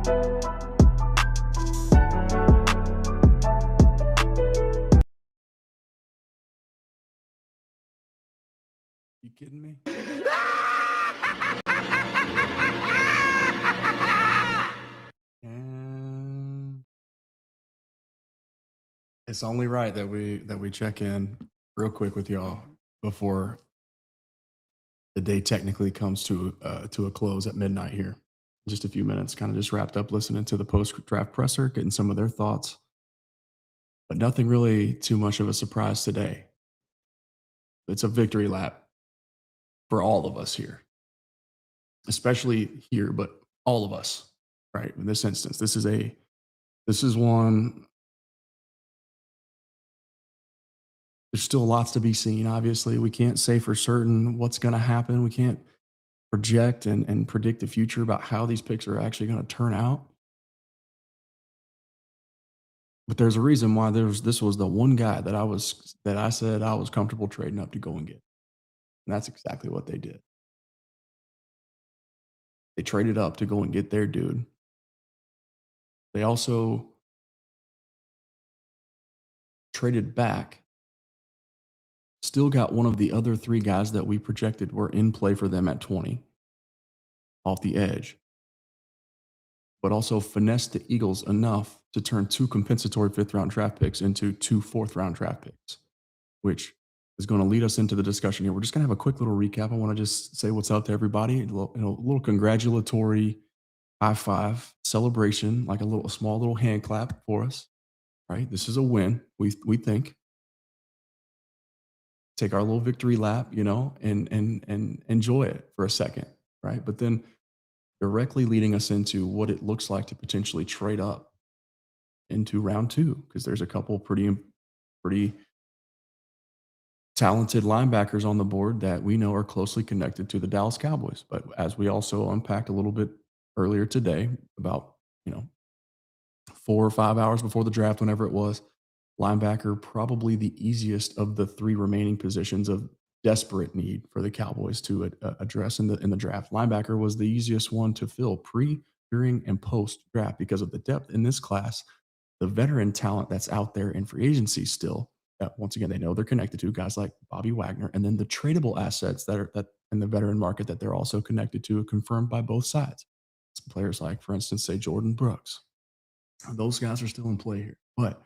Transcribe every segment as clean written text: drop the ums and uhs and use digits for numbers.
You kidding me? And it's only right that we check in real quick with y'all before the day technically comes to a close at midnight here. Just a few minutes, kind of just wrapped up listening to the post-draft presser, getting some of their thoughts, but nothing really too much of a surprise today. It's a victory lap for all of us here, especially here, but all of us, right? In this instance, this is one. There's still lots to be seen. Obviously, we can't say for certain what's going to happen. We can't project and predict the future about how these picks are actually going to turn out. But there's a reason why this was the one guy that I said I was comfortable trading up to go and get. And that's exactly what they did. They traded up to go and get their dude. They also traded back, still got one of the other three guys that we projected were in play for them at 20 off the edge, but also finessed the Eagles enough to turn 2 compensatory 5th-round draft picks into 2 4th-round draft picks, which is going to lead us into the discussion here. We're just going to have a quick little recap. I want to just say what's up to everybody. A little congratulatory high five celebration, like a small little hand clap for us. Right? This is a win. We think. Take our little victory lap, and enjoy it for a second, right? But then directly leading us into what it looks like to potentially trade up into round 2, because there's a couple pretty talented linebackers on the board that we know are closely connected to the Dallas Cowboys. But as we also unpacked a little bit earlier today, about 4 or 5 hours before the draft, whenever it was, linebacker probably the easiest of the 3 remaining positions of desperate need for the Cowboys to address in the draft. Linebacker was the easiest one to fill pre, during, and post draft because of the depth in this class, the veteran talent that's out there in free agency still. That once again, they know they're connected to guys like Bobby Wagner, and then the tradable assets that in the veteran market that they're also connected to, confirmed by both sides. Some players like, for instance, say Jordan Brooks. Those guys are still in play here, but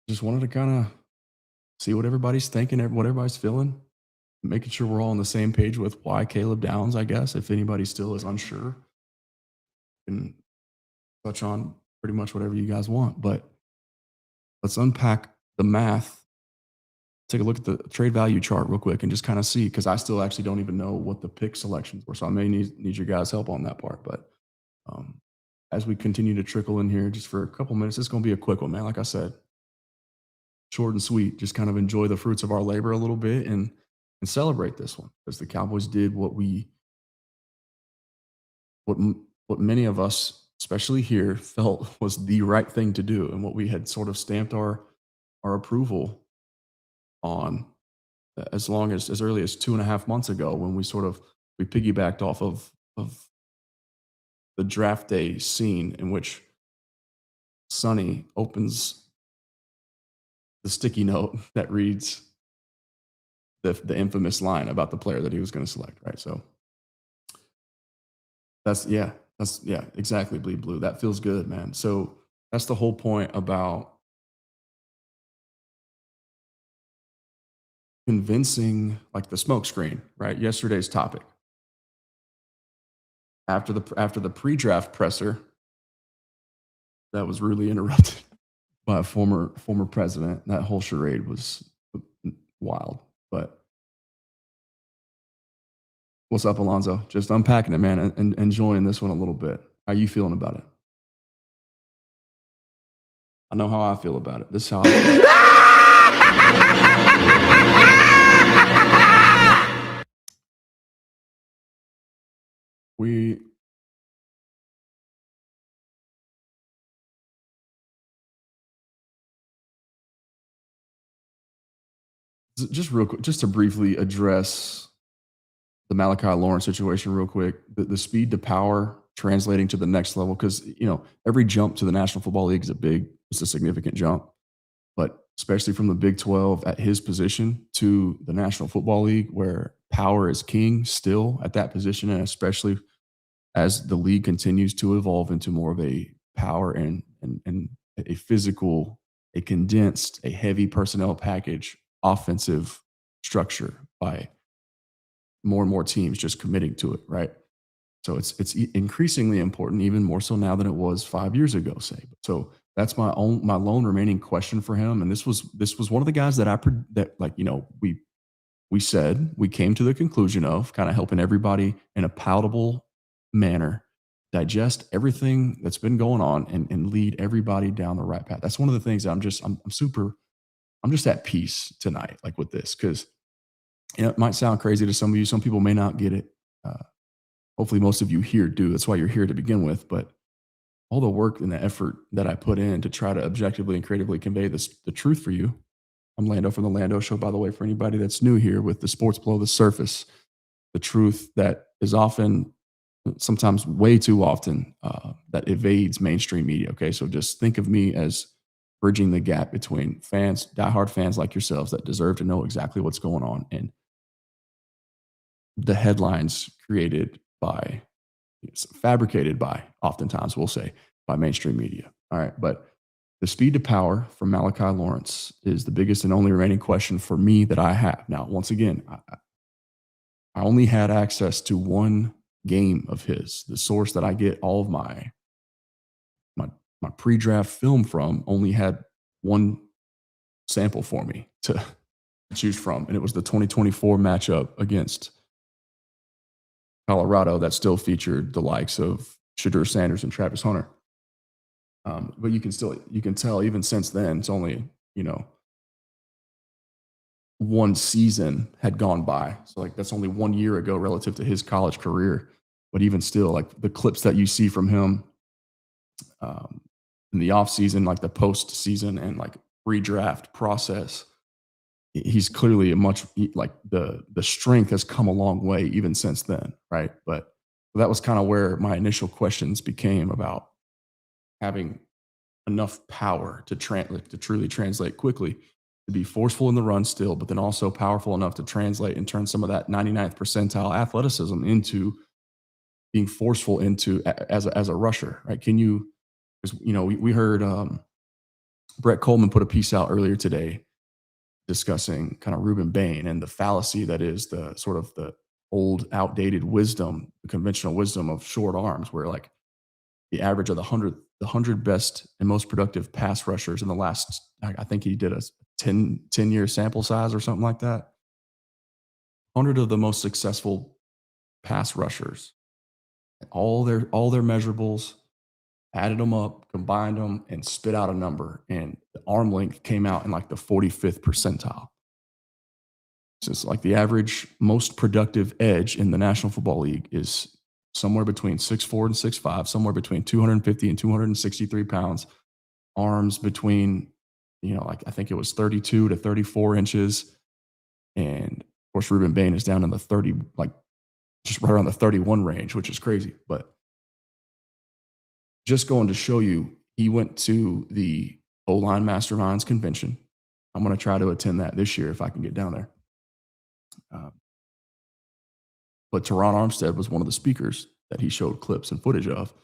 just wanted to kind of see what everybody's thinking, what everybody's feeling, making sure we're all on the same page with why Caleb Downs, I guess, if anybody still is unsure. And touch on pretty much whatever you guys want, but let's unpack the math. Take a look at the trade value chart real quick and just kind of see, because I still actually don't even know what the pick selections were. So I may need your guys' help on that part. But as we continue to trickle in here just for a couple minutes, it's going to be a quick one, man. Like I said, short and sweet. Just kind of enjoy the fruits of our labor a little bit and celebrate this one, because the Cowboys did what many of us, especially here, felt was the right thing to do, and what we had sort of stamped our approval on as early as 2.5 months ago, when we piggybacked off of the draft day scene in which Sonny opens the sticky note that reads the infamous line about the player that he was going to select, right? So that's exactly, bleed blue. That feels good, man. So that's the whole point about convincing, like the smoke screen, right? Yesterday's topic. After the pre-draft presser that was rudely interrupted by a former president, that whole charade was wild. But what's up, Alonzo? Just unpacking it, man, and enjoying this one a little bit. How you feeling about it? I know how I feel about it. This is how I feel. We just real quick, just to briefly address the Malachi Lawrence situation real quick. The speed to power translating to the next level because every jump to the National Football League is it's a significant jump, but especially from the Big 12 at his position to the National Football League, where power is king still at that position, and especially as the league continues to evolve into more of a power and a physical, a condensed, a heavy personnel package, offensive structure by more and more teams just committing to it, right? So it's increasingly important, even more so now than it was 5 years ago, say. So that's my lone remaining question for him. And this was one of the guys that we said we came to the conclusion of kind of helping everybody in a palatable manner digest everything that's been going on and lead everybody down the right path. That's one of the things that I'm just at peace tonight, like with this, because it might sound crazy to some of you. Some people may not get it. Uh, Hopefully, most of you here do. That's why you're here to begin with. But all the work and the effort that I put in to try to objectively and creatively convey the truth for you. I'm Lando from the Lando Show, by the way, for anybody that's new here with the sports below the surface, the truth that is often, sometimes way too often, that evades mainstream media. Okay, so just think of me as bridging the gap between fans, diehard fans like yourselves that deserve to know exactly what's going on, and the headlines created by, fabricated by, oftentimes we'll say, by mainstream media. All right. But the speed to power from Malachi Lawrence is the biggest and only remaining question for me that I have. Now, once again, I only had access to one game of his. The source that I get all of my pre-draft film from only had one sample for me to choose from, and it was the 2024 matchup against Colorado that still featured the likes of Shadur Sanders and Travis Hunter. But you can tell even since then, it's only, one season had gone by. So like that's only 1 year ago relative to his college career. But even still, like the clips that you see from him in the offseason, like the postseason and like pre-draft process, he's clearly like the strength has come a long way even since then, right? But that was kind of where my initial questions became about having enough power to truly translate quickly, to be forceful in the run still, but then also powerful enough to translate and turn some of that 99th percentile athleticism into being forceful as a rusher, right? Can you, because we heard Brett Coleman put a piece out earlier today discussing kind of Reuben Bain and the fallacy that is the sort of the old outdated wisdom, the conventional wisdom of short arms, where like the average of the hundred best and most productive pass rushers in the last, I think he did a 10-year sample size or something like that. 100 of the most successful pass rushers, all their measurables, added them up, combined them, and spit out a number. And the arm length came out in like the 45th percentile. So it's like the average most productive edge in the National Football League is somewhere between 6'4" and 6'5", somewhere between 250 and 263 pounds, arms between, like I think it was 32 to 34 inches. And of course, Reuben Bain is down in the 30, like just right around the 31 range, which is crazy. But just going to show you, he went to the O-line Masterminds convention. I'm going to try to attend that this year if I can get down there. But Teron Armstead was one of the speakers that he showed clips and footage of.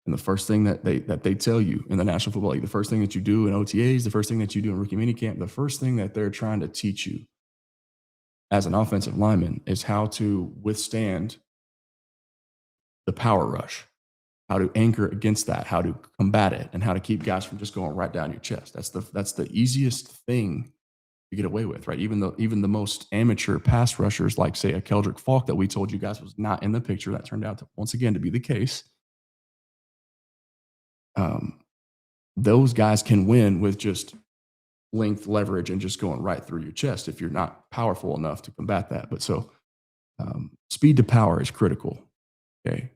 And the first thing that they tell you in the National Football League, the first thing that you do in OTAs, the first thing that you do in rookie minicamp, the first thing that they're trying to teach you as an offensive lineman is how to withstand the power rush, how to anchor against that, how to combat it, and how to keep guys from just going right down your chest. That's the easiest thing to get away with, right? Even the most amateur pass rushers, like say a Keldrick Falk that we told you guys was not in the picture, that turned out to once again to be the case. Those guys can win with just length, leverage, and just going right through your chest if you're not powerful enough to combat that. But so speed to power is critical, okay,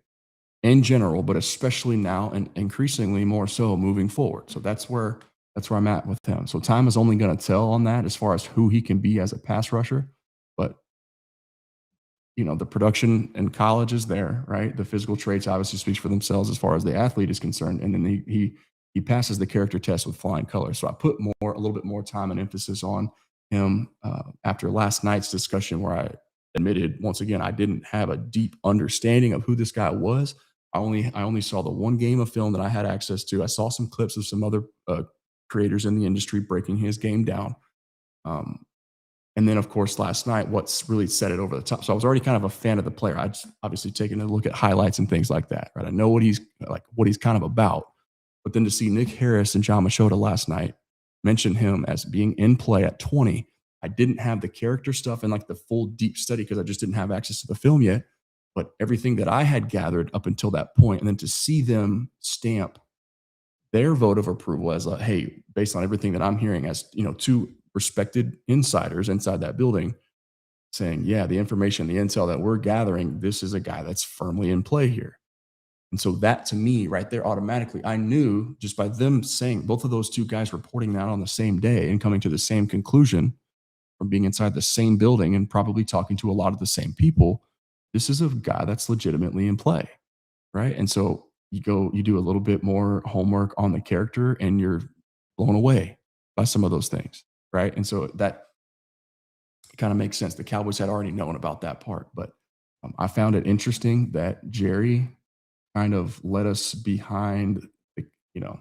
in general, but especially now and increasingly more so moving forward. So that's where I'm at with him. So time is only going to tell on that as far as who he can be as a pass rusher. But the production in college is there, right? The physical traits obviously speaks for themselves as far as the athlete is concerned, and then he passes the character test with flying colors. So I put a little bit more time and emphasis on him after last night's discussion, where I admitted once again I didn't have a deep understanding of who this guy was. I only saw the one game of film that I had access to. I saw some clips of some other creators in the industry breaking his game down. Um, and then, of course, last night, what's really set it over the top. So I was already kind of a fan of the player. I'd obviously taken a look at highlights and things like that, right? I know what he's kind of about. But then to see Nick Harris and John Machota last night mention him as being in play at 20, I didn't have the character stuff and like the full deep study because I just didn't have access to the film yet. But everything that I had gathered up until that point, and then to see them stamp their vote of approval as a hey, based on everything that I'm hearing, as two respected insiders inside that building, saying, yeah, the information, the intel that we're gathering, this is a guy that's firmly in play here. And so that to me, right there, automatically, I knew just by them saying both of those two guys reporting that on the same day and coming to the same conclusion from being inside the same building and probably talking to a lot of the same people, this is a guy that's legitimately in play. Right. And so you do a little bit more homework on the character and you're blown away by some of those things. Right. And so that kind of makes sense. The Cowboys had already known about that part, but I found it interesting that Jerry kind of led us the, you know,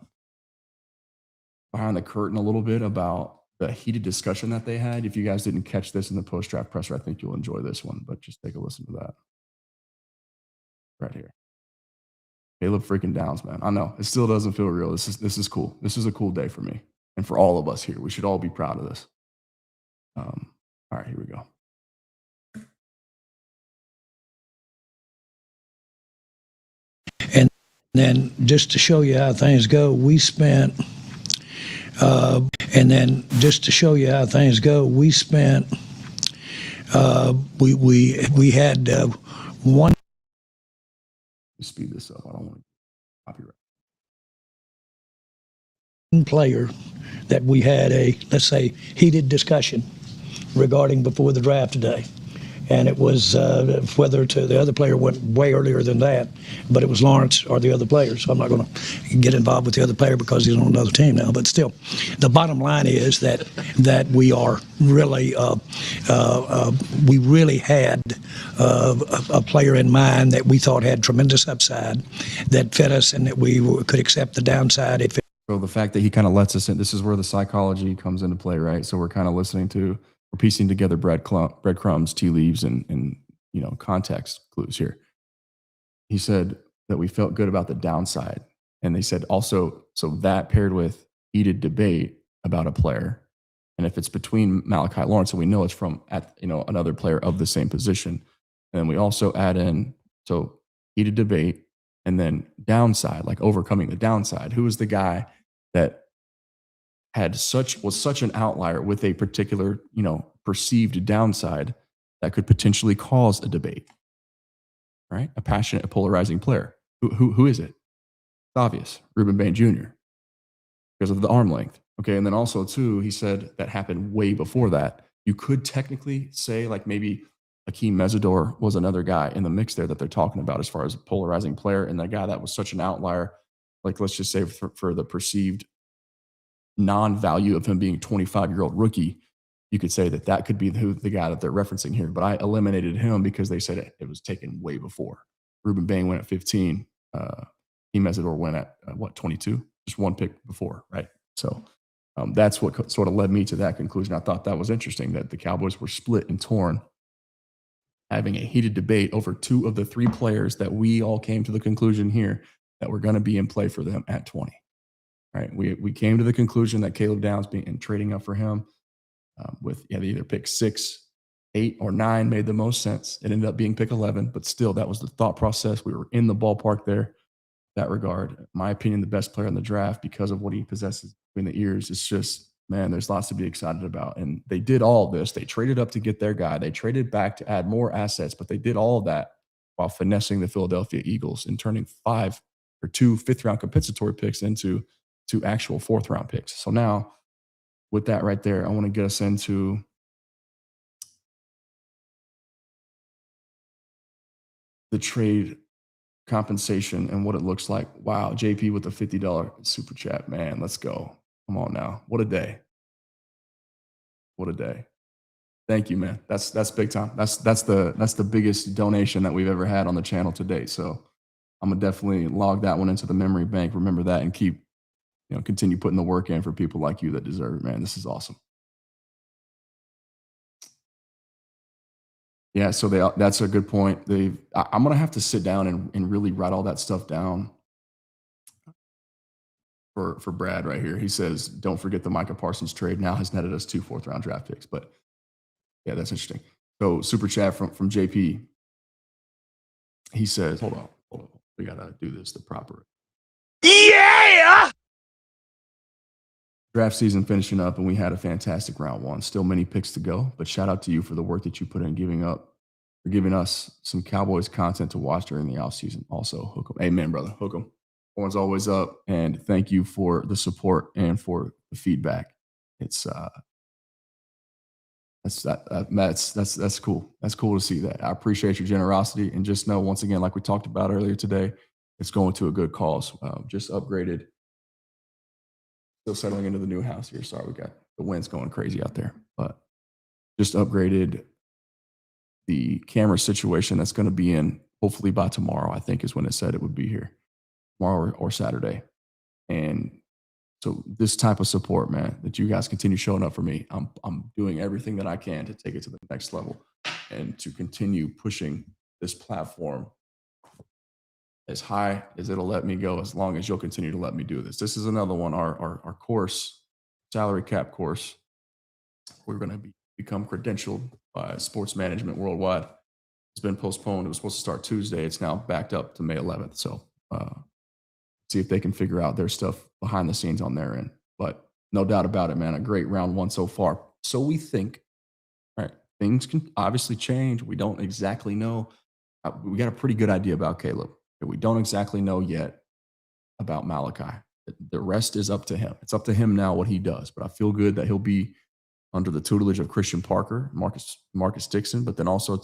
behind the curtain a little bit about the heated discussion that they had. If you guys didn't catch this in the post draft presser, I think you'll enjoy this one, but just take a listen to that right here. Caleb freaking Downs, man. I know it still doesn't feel real. This is cool. This is a cool day for me and for all of us here. We should all be proud of this. All right, here we go. And then just to show you how things go, we spent. And then just to show you how things go, we spent. We had one. Speed this up. I don't want to copyright. Player that we had a, let's say, heated discussion regarding before the draft today. And it was whether to the other player went way earlier than that, but it was Lawrence or the other player. So I'm not going to get involved with the other player because he's on another team now. But still, the bottom line is that we are really we really had a player in mind that we thought had tremendous upside, that fit us, and that we could accept the downside if. So the fact that he kind of lets us in, this is where the psychology comes into play, right? So we're kind of we're piecing together breadcrumbs, tea leaves, and context clues here. He said that we felt good about the downside, and they said also, so that paired with heated debate about a player, and if it's between Malachi Lawrence, so we know it's from another player of the same position, and then we also add in so heated debate. And then downside, like overcoming the downside. Who was the guy that was such an outlier with a particular, perceived downside that could potentially cause a debate, right? A passionate, a polarizing player. Who is it? It's obvious. Reuben Bain Jr. because of the arm length. Okay. And then also too, he said that happened way before that. You could technically say like maybe Akeem Mesidor was another guy in the mix there that they're talking about as far as a polarizing player, and the guy that was such an outlier, like let's just say for the perceived non-value of him being a 25-year-old rookie, you could say that could be the guy that they're referencing here. But I eliminated him because they said it was taken way before. Reuben Bain went at 15. Akeem Mesidor went at 22? Just one pick before, right? So that's what sort of led me to that conclusion. I thought that was interesting that the Cowboys were split and torn, having a heated debate over two of the three players that we all came to the conclusion here that were going to be in play for them at 20. Right? We came to the conclusion that Caleb Downs and trading up for him they either pick 6, 8, or 9 made the most sense. It ended up being pick 11, but still, that was the thought process. We were in the ballpark there. That regard, in my opinion, the best player in the draft because of what he possesses between the ears. It's just, man, there's lots to be excited about. And they did all this. They traded up to get their guy. They traded back to add more assets, but they did all of that while finessing the Philadelphia Eagles and turning 2 fifth-round compensatory picks into 2 actual fourth-round picks. So now, with that right there, I want to get us into the trade compensation and what it looks like. Wow, JP with a $50 super chat, man. Let's go. Come on now. What a day. What a day. Thank you, man. That's big time. That's the biggest donation that we've ever had on the channel to date. So I'm gonna definitely log that one into the memory bank. Remember that and keep, continue putting the work in for people like you that deserve it, man. This is awesome. Yeah, so that's a good point. I'm gonna have to sit down and really write all that stuff down for Brad right here. He says, don't forget the Micah Parsons trade now has netted us 2 fourth-round draft picks. But yeah, that's interesting. So super chat from JP. He says, hold on. We gotta do this the proper. Yeah. Draft season finishing up, and we had a fantastic round 1. Still many picks to go, but shout out to you for the work that you put in giving us some Cowboys content to watch during the offseason. Also, hook 'em. Amen, brother. Hook 'em. Horns always up, and thank you for the support and for the feedback. It's that's cool. That's cool to see that. I appreciate your generosity, and just know once again, like we talked about earlier today, it's going to a good cause. Just upgraded. Still settling into the new house here. Sorry, we got the wind's going crazy out there, but just upgraded the camera situation that's going to be in hopefully by tomorrow, I think is when it said it would be here, tomorrow or Saturday. And so this type of support, man, that you guys continue showing up for me, I'm doing everything that I can to take it to the next level and to continue pushing this platform as high as it'll let me go, as long as you'll continue to let me do this. This is another one, our course, salary cap course. We're going to become credentialed by Sports Management Worldwide. It's been postponed. It was supposed to start Tuesday. It's now backed up to May 11th. So see if they can figure out their stuff behind the scenes on their end. But no doubt about it, man, a great round 1 so far. So we think, right, things can obviously change. We don't exactly know. We got a pretty good idea about Caleb. We don't exactly know yet about Malachi. The rest is up to him. It's up to him now what he does. But I feel good that he'll be under the tutelage of Christian Parker, Marcus Dixon, but then also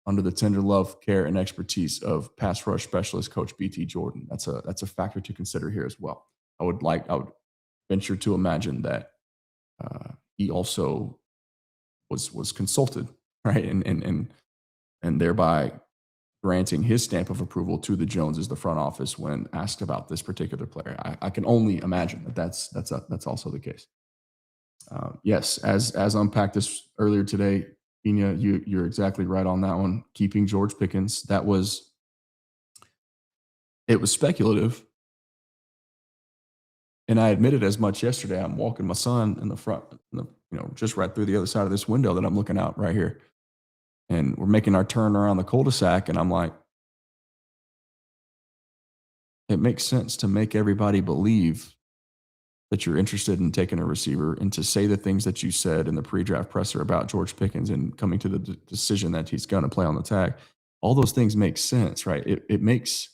under the tender love, care, and expertise of pass rush specialist coach BT Jordan. That's a factor to consider here as well. I would venture to imagine that he also was consulted, right, and thereby granting his stamp of approval to the Joneses, the front office, when asked about this particular player. I can only imagine that that's also the case. Yes, as unpacked this earlier today, Pina, you're exactly right on that one. Keeping George Pickens, it was speculative, and I admitted as much yesterday. I'm walking my son in the front, just right through the other side of this window that I'm looking out right here. And we're making our turn around the cul-de-sac, and I'm like, it makes sense to make everybody believe that you're interested in taking a receiver and to say the things that you said in the pre-draft presser about George Pickens and coming to the decision that he's going to play on the tag. All those things make sense, right? It makes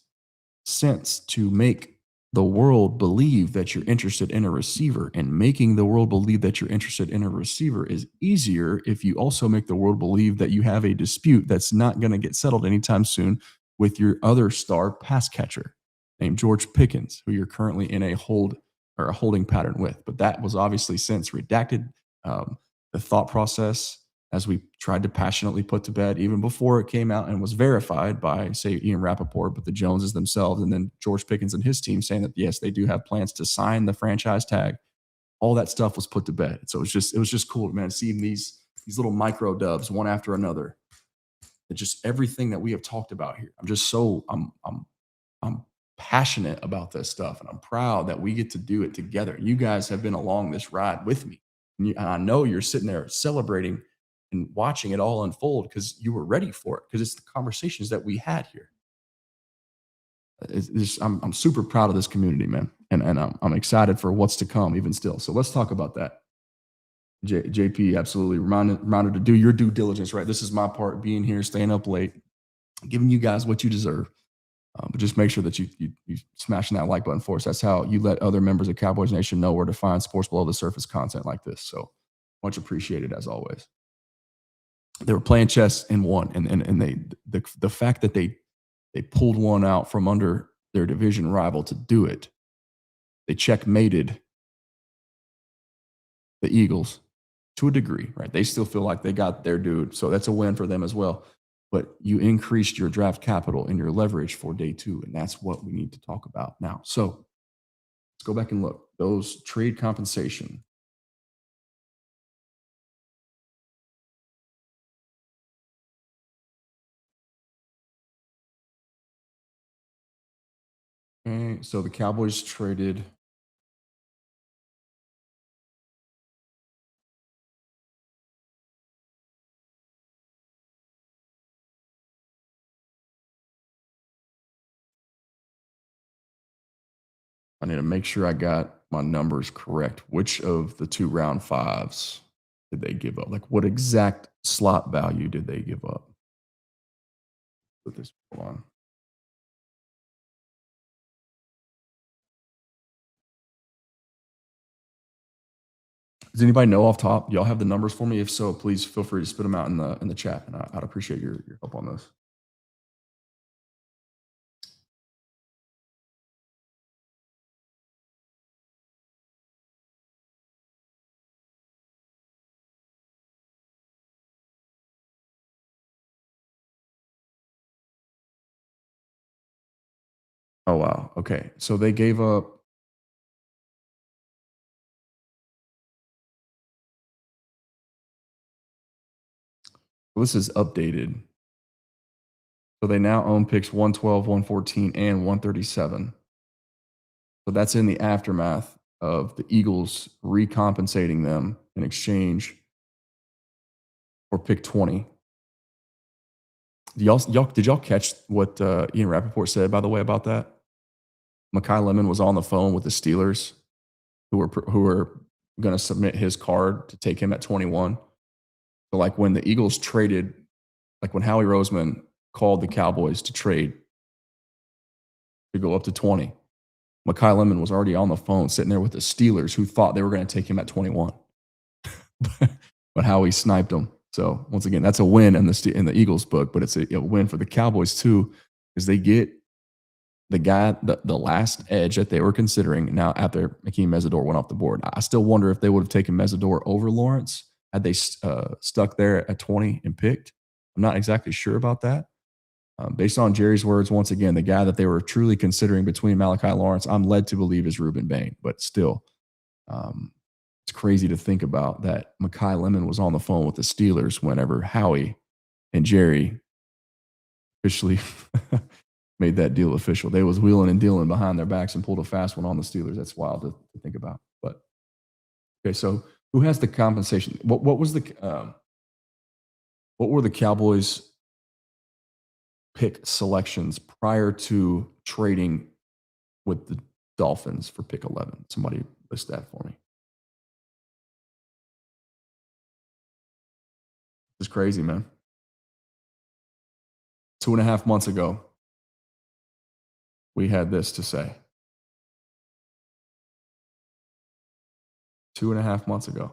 sense to make the world believe that you're interested in a receiver, and making the world believe that you're interested in a receiver is easier if you also make the world believe that you have a dispute that's not going to get settled anytime soon with your other star pass catcher named George Pickens, who you're currently in a holding pattern with. But that was obviously since redacted. The thought process, as we tried to passionately put to bed even before it came out and was verified by, say, Ian Rappaport, but the Joneses themselves, and then George Pickens and his team saying that, yes, they do have plans to sign the franchise tag. All that stuff was put to bed. So it was just cool, man, seeing these little micro dubs one after another. And just everything that we have talked about here. I'm passionate about this stuff, and I'm proud that we get to do it together. You guys have been along this ride with me, and I know you're sitting there celebrating and watching it all unfold because you were ready for it, because it's the conversations that we had here. I'm super proud of this community, man, and I'm excited for what's to come even still. So let's talk about that. JP, absolutely. Reminder to do your due diligence, right? This is my part, being here, staying up late, giving you guys what you deserve. But just make sure that you smashing that like button for us. That's how you let other members of Cowboys Nation know where to find sports below the surface content like this. So much appreciated as always. They were playing chess and won, and the fact that they They pulled one out from under their division rival to do it. They checkmated the Eagles to a degree, right? They still feel like they got their dude. So that's a win for them as well. But you increased your draft capital and your leverage for day 2. And that's what we need to talk about now. So let's go back and look. Those trade compensation. Okay, so the Cowboys traded I need to make sure I got my numbers correct. Which of the 2 round 5s did they give up? Like, what exact slot value did they give up? Put this on. Does anybody know off top? Y'all have the numbers for me? If so, please feel free to spit them out in the chat, and I'd appreciate your help on this. Oh wow. Okay, so they gave up. Well, this is updated. So they now own picks 112, 114, and 137. So that's in the aftermath of the Eagles recompensating them in exchange for pick 20. Did y'all catch what Ian Rappaport said, by the way, about that? Mekhi Lemon was on the phone with the Steelers, who were going to submit his card to take him at 21. So, like, when the Eagles traded, like when Howie Roseman called the Cowboys to trade to go up to 20, Mekhi Lemon was already on the phone sitting there with the Steelers, who thought they were going to take him at 21. But Howie sniped him. So once again, that's a win in the Eagles book, but it's a win for the Cowboys too, because they get the guy, the last edge that they were considering now after Hakeem Mesidor went off the board. I still wonder if they would have taken Mesidor over Lawrence had they stuck there at 20 and picked. I'm not exactly sure about that. Based on Jerry's words, once again, the guy that they were truly considering between Malachi Lawrence, I'm led to believe is Reuben Bain, but still, it's crazy to think about that Mekhi Lemon was on the phone with the Steelers whenever Howie and Jerry officially made that deal official. They was wheeling and dealing behind their backs and pulled a fast one on the Steelers. That's wild to think about. But okay, so who has the compensation? What was the what were the Cowboys pick selections prior to trading with the Dolphins for pick 11? Somebody list that for me. It's crazy, man. 2.5 months ago, we had this to say. 2.5 months ago.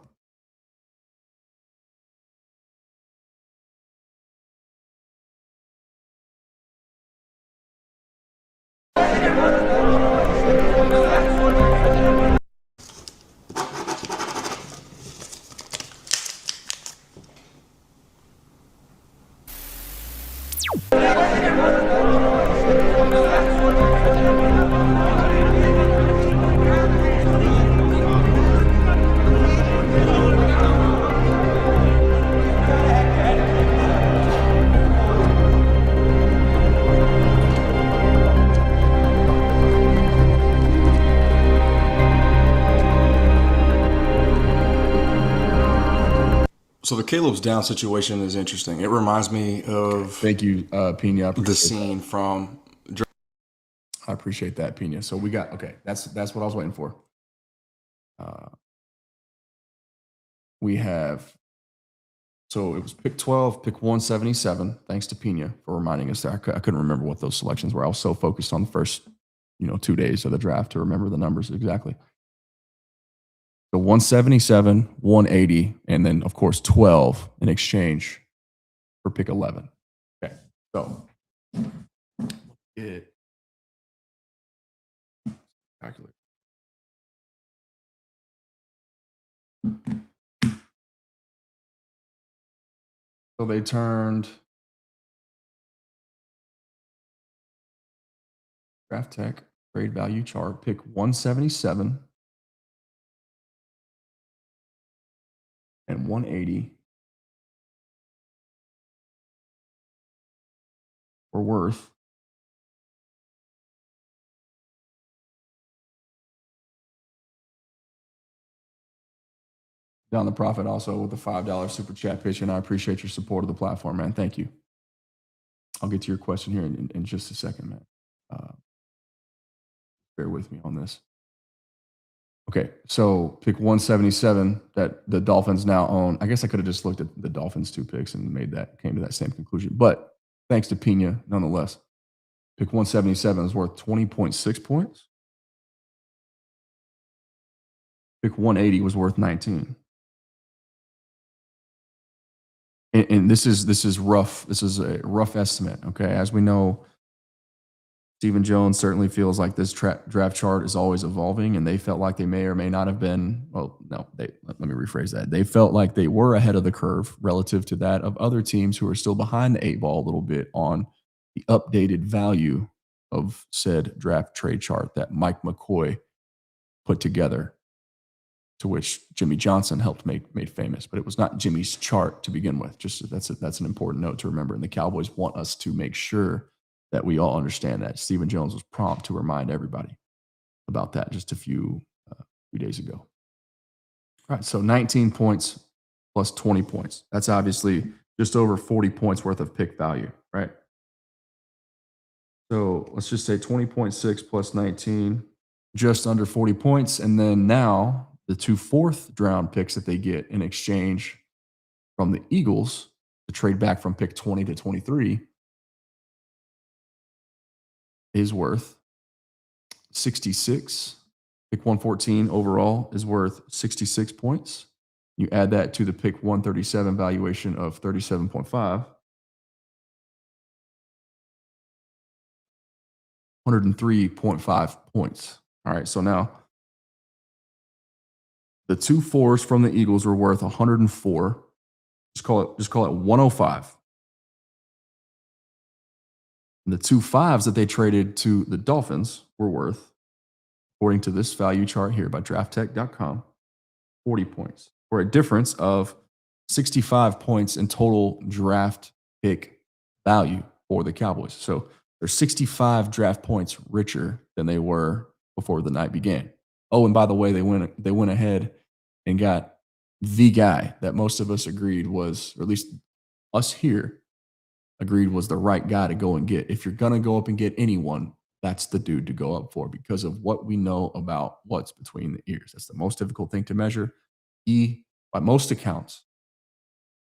So the Caleb's Down situation is interesting. It reminds me of Thank you, Pina. I the appreciate scene from I appreciate that, Pina. So we got That's what I was waiting for. We have so it was pick 12, pick 177. Thanks to Pina for reminding us there. I couldn't remember what those selections were. I was so focused on the first 2 days of the draft to remember the numbers exactly. So 177, 180, and then of course 12 in exchange for pick 11. Okay, so It calculate. So they turned Draft Tech trade value chart, pick 177 and 180 were worth down the profit also with a $5 super chat pitch, and I appreciate your support of the platform, man. Thank you. I'll get to your question here in just a second, man. Bear with me on this. Okay, so pick 177 that the Dolphins now own. I guess I could have just looked at the Dolphins 2 picks and came to that same conclusion. But thanks to Pina, nonetheless, pick 177 is worth 20.6 points. Pick 180 was worth 19. And this is rough. This is a rough estimate. Okay, as we know, Stephen Jones certainly feels like this draft chart is always evolving, and they felt like they may or may not have been. Well, no, let me rephrase that. They felt like they were ahead of the curve relative to that of other teams who are still behind the 8 ball a little bit on the updated value of said draft trade chart that Mike McCoy put together, to which Jimmy Johnson helped made famous. But it was not Jimmy's chart to begin with. Just that's an important note to remember. And the Cowboys want us to make sure that we all understand that. Stephen Jones was prompt to remind everybody about that just a few days ago. All right, so 19 points plus 20 points. That's obviously just over 40 points worth of pick value, right? So let's just say 20.6 plus 19, just under 40 points. And then now the 2 fourth-round picks that they get in exchange from the Eagles to trade back from pick 20 to 23 is worth 66. Pick 114 overall is worth 66 points. You add that to the pick 137 valuation of 37.5. 103.5 points. All right, so now the 2 fours from the Eagles were worth 104. Just call it 105. And the 2 fives that they traded to the Dolphins were worth, according to this value chart here by drafttech.com, 40 points, for a difference of 65 points in total draft pick value for the Cowboys. So they're 65 draft points richer than they were before the night began. Oh, and by the way, they went ahead and got the guy that most of us agreed was, or at least us here, agreed was the right guy to go and get. If you're going to go up and get anyone, that's the dude to go up for because of what we know about what's between the ears. That's the most difficult thing to measure. He, by most accounts,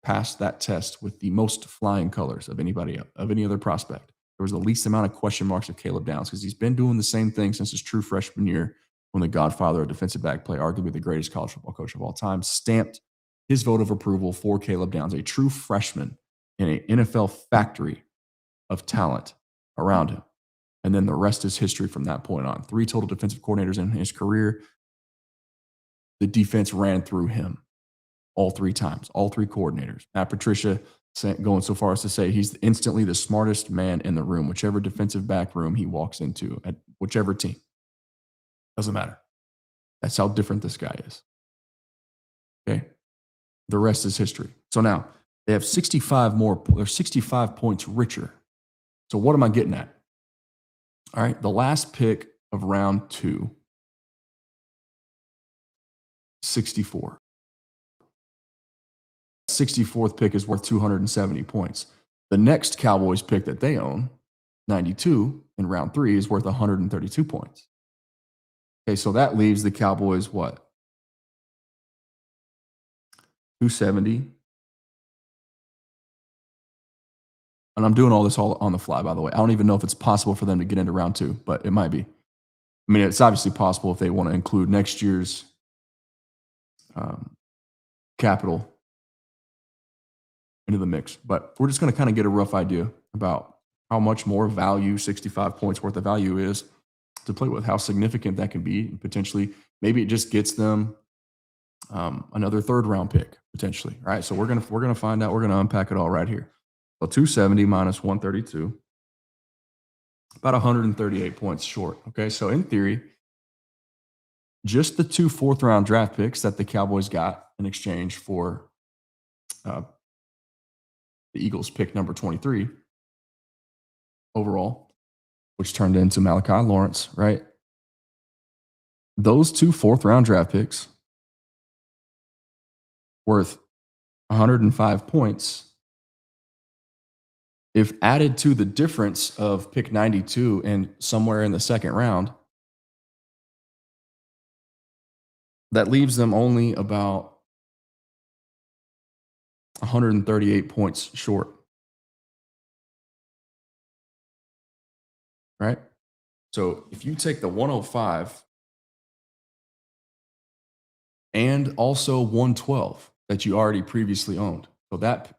passed that test with the most flying colors of any other prospect. There was the least amount of question marks of Caleb Downs because he's been doing the same thing since his true freshman year when the godfather of defensive back play, arguably the greatest college football coach of all time, stamped his vote of approval for Caleb Downs, a true freshman in an NFL factory of talent around him. And then the rest is history from that point on. 3 total defensive coordinators in his career. The defense ran through him all 3 times, all 3 coordinators. Matt Patricia going so far as to say he's instantly the smartest man in the room, whichever defensive back room he walks into at whichever team. Doesn't matter. That's how different this guy is. Okay? The rest is history. So now, they have 65 more. They're 65 points richer. So what am I getting at? All right, the last pick of round 2, 64. 64th pick is worth 270 points. The next Cowboys pick that they own, 92 in round 3, is worth 132 points. Okay, so that leaves the Cowboys what? 270. And I'm doing all this all on the fly, by the way. I don't even know if it's possible for them to get into round 2, but it might be. I mean, it's obviously possible if they want to include next year's capital into the mix. But we're just going to kind of get a rough idea about how much more value 65 points worth of value is to play with, how significant that can be. Potentially, maybe it just gets them another third round pick potentially, right? So we're gonna find out. We're gonna unpack it all right here. So 270 minus 132, about 138 points short. Okay, so in theory, just the 2 fourth-round draft picks that the Cowboys got in exchange for the Eagles pick number 23 overall, which turned into Malachi Lawrence, right? Those 2 fourth-round draft picks worth 105 points. If added to the difference of pick 92 and somewhere in the second round, that leaves them only about 138 points short. Right? So if you take the 105 and also 112 that you already previously owned, so that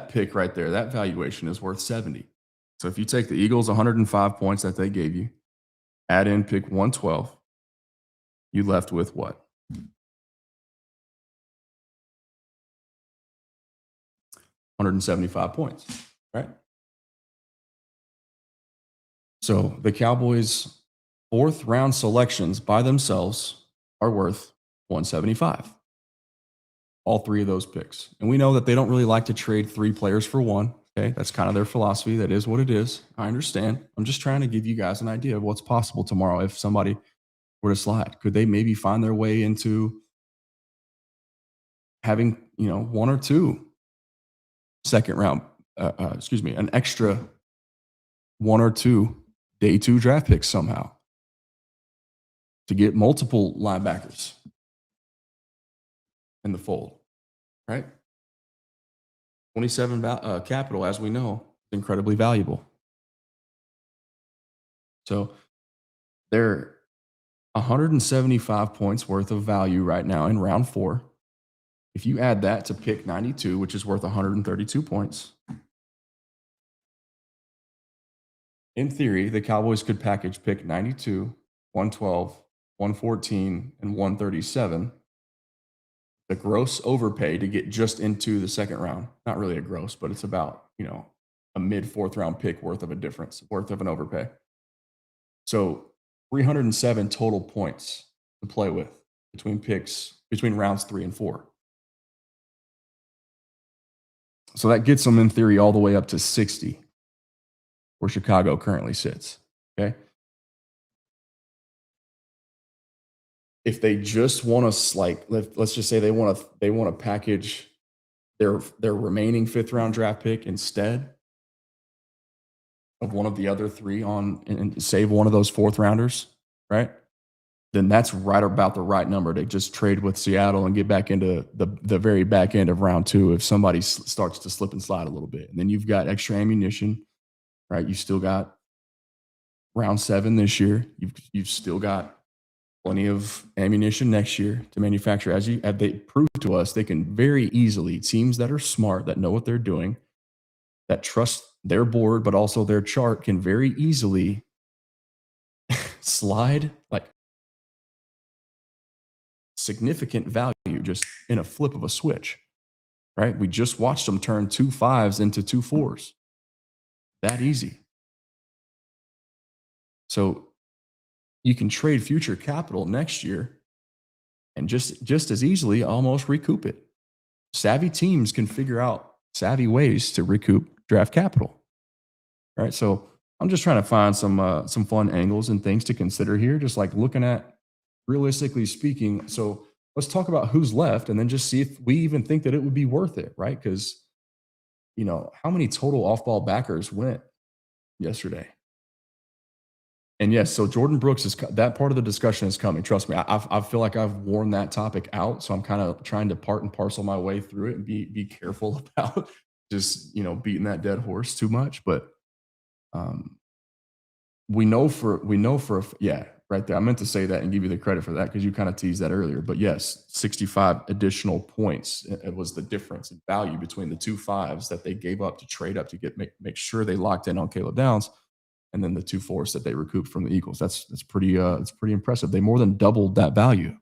pick right there, that valuation is worth 70. So if you take the Eagles 105 points that they gave you, add in pick 112, you left with what? 175 points, right? So the Cowboys' fourth round selections by themselves are worth 175. All 3 of those picks. And we know that they don't really like to trade 3 players for 1. Okay. That's kind of their philosophy. That is what it is. I understand. I'm just trying to give you guys an idea of what's possible tomorrow if somebody were to slide. Could they maybe find their way into having, 1 or 2 second round, an extra 1 or 2 day 2 draft picks somehow to get multiple linebackers in the fold, right? 27 capital, as we know, is incredibly valuable. So they're 175 points worth of value right now in round 4. If you add that to pick 92, which is worth 132 points, in theory, the Cowboys could package pick 92, 112, 114, and 137. The gross overpay to get just into the second round. Not really a gross, but it's about, a mid 4th round pick worth of a difference, worth of an overpay. So 307 total points to play with between rounds 3 and 4. So that gets them in theory all the way up to 60, where Chicago currently sits. Okay. If they just want to, let's just say they want to package their remaining 5th round draft pick instead of one of the other 3 and save one of those 4th rounders, right? Then that's right about the right number to just trade with Seattle and get back into the very back end of round 2 if somebody starts to slip and slide a little bit. And then you've got extra ammunition, right? You still got round 7 this year. You've still got plenty of ammunition next year to manufacture. As they prove to us, they can very easily, teams that are smart, that know what they're doing, that trust their board, but also their chart, can very easily slide significant value just in a flip of a switch, right? We just watched them turn 2 5s into 2 4s. That easy. So you can trade future capital next year and just as easily almost recoup it. Savvy teams can figure out savvy ways to recoup draft capital, right? So I'm just trying to find some fun angles and things to consider here, just like looking at realistically speaking. So let's talk about who's left and then just see if we even think that it would be worth it, right? Because, how many total off-ball backers went yesterday? And yes, so Jordan Brooks that part of the discussion is coming. Trust me, I feel like I've worn that topic out, so I'm kind of trying to part and parcel my way through it and be careful about just beating that dead horse too much. But we know for right there. I meant to say that and give you the credit for that because you kind of teased that earlier. But yes, 65 additional points. It was the difference in value between the 2 5s that they gave up to trade up to make sure they locked in on Caleb Downs, and then the 2 4s that they recouped from the Eagles. That's pretty it's pretty impressive. They more than doubled that value.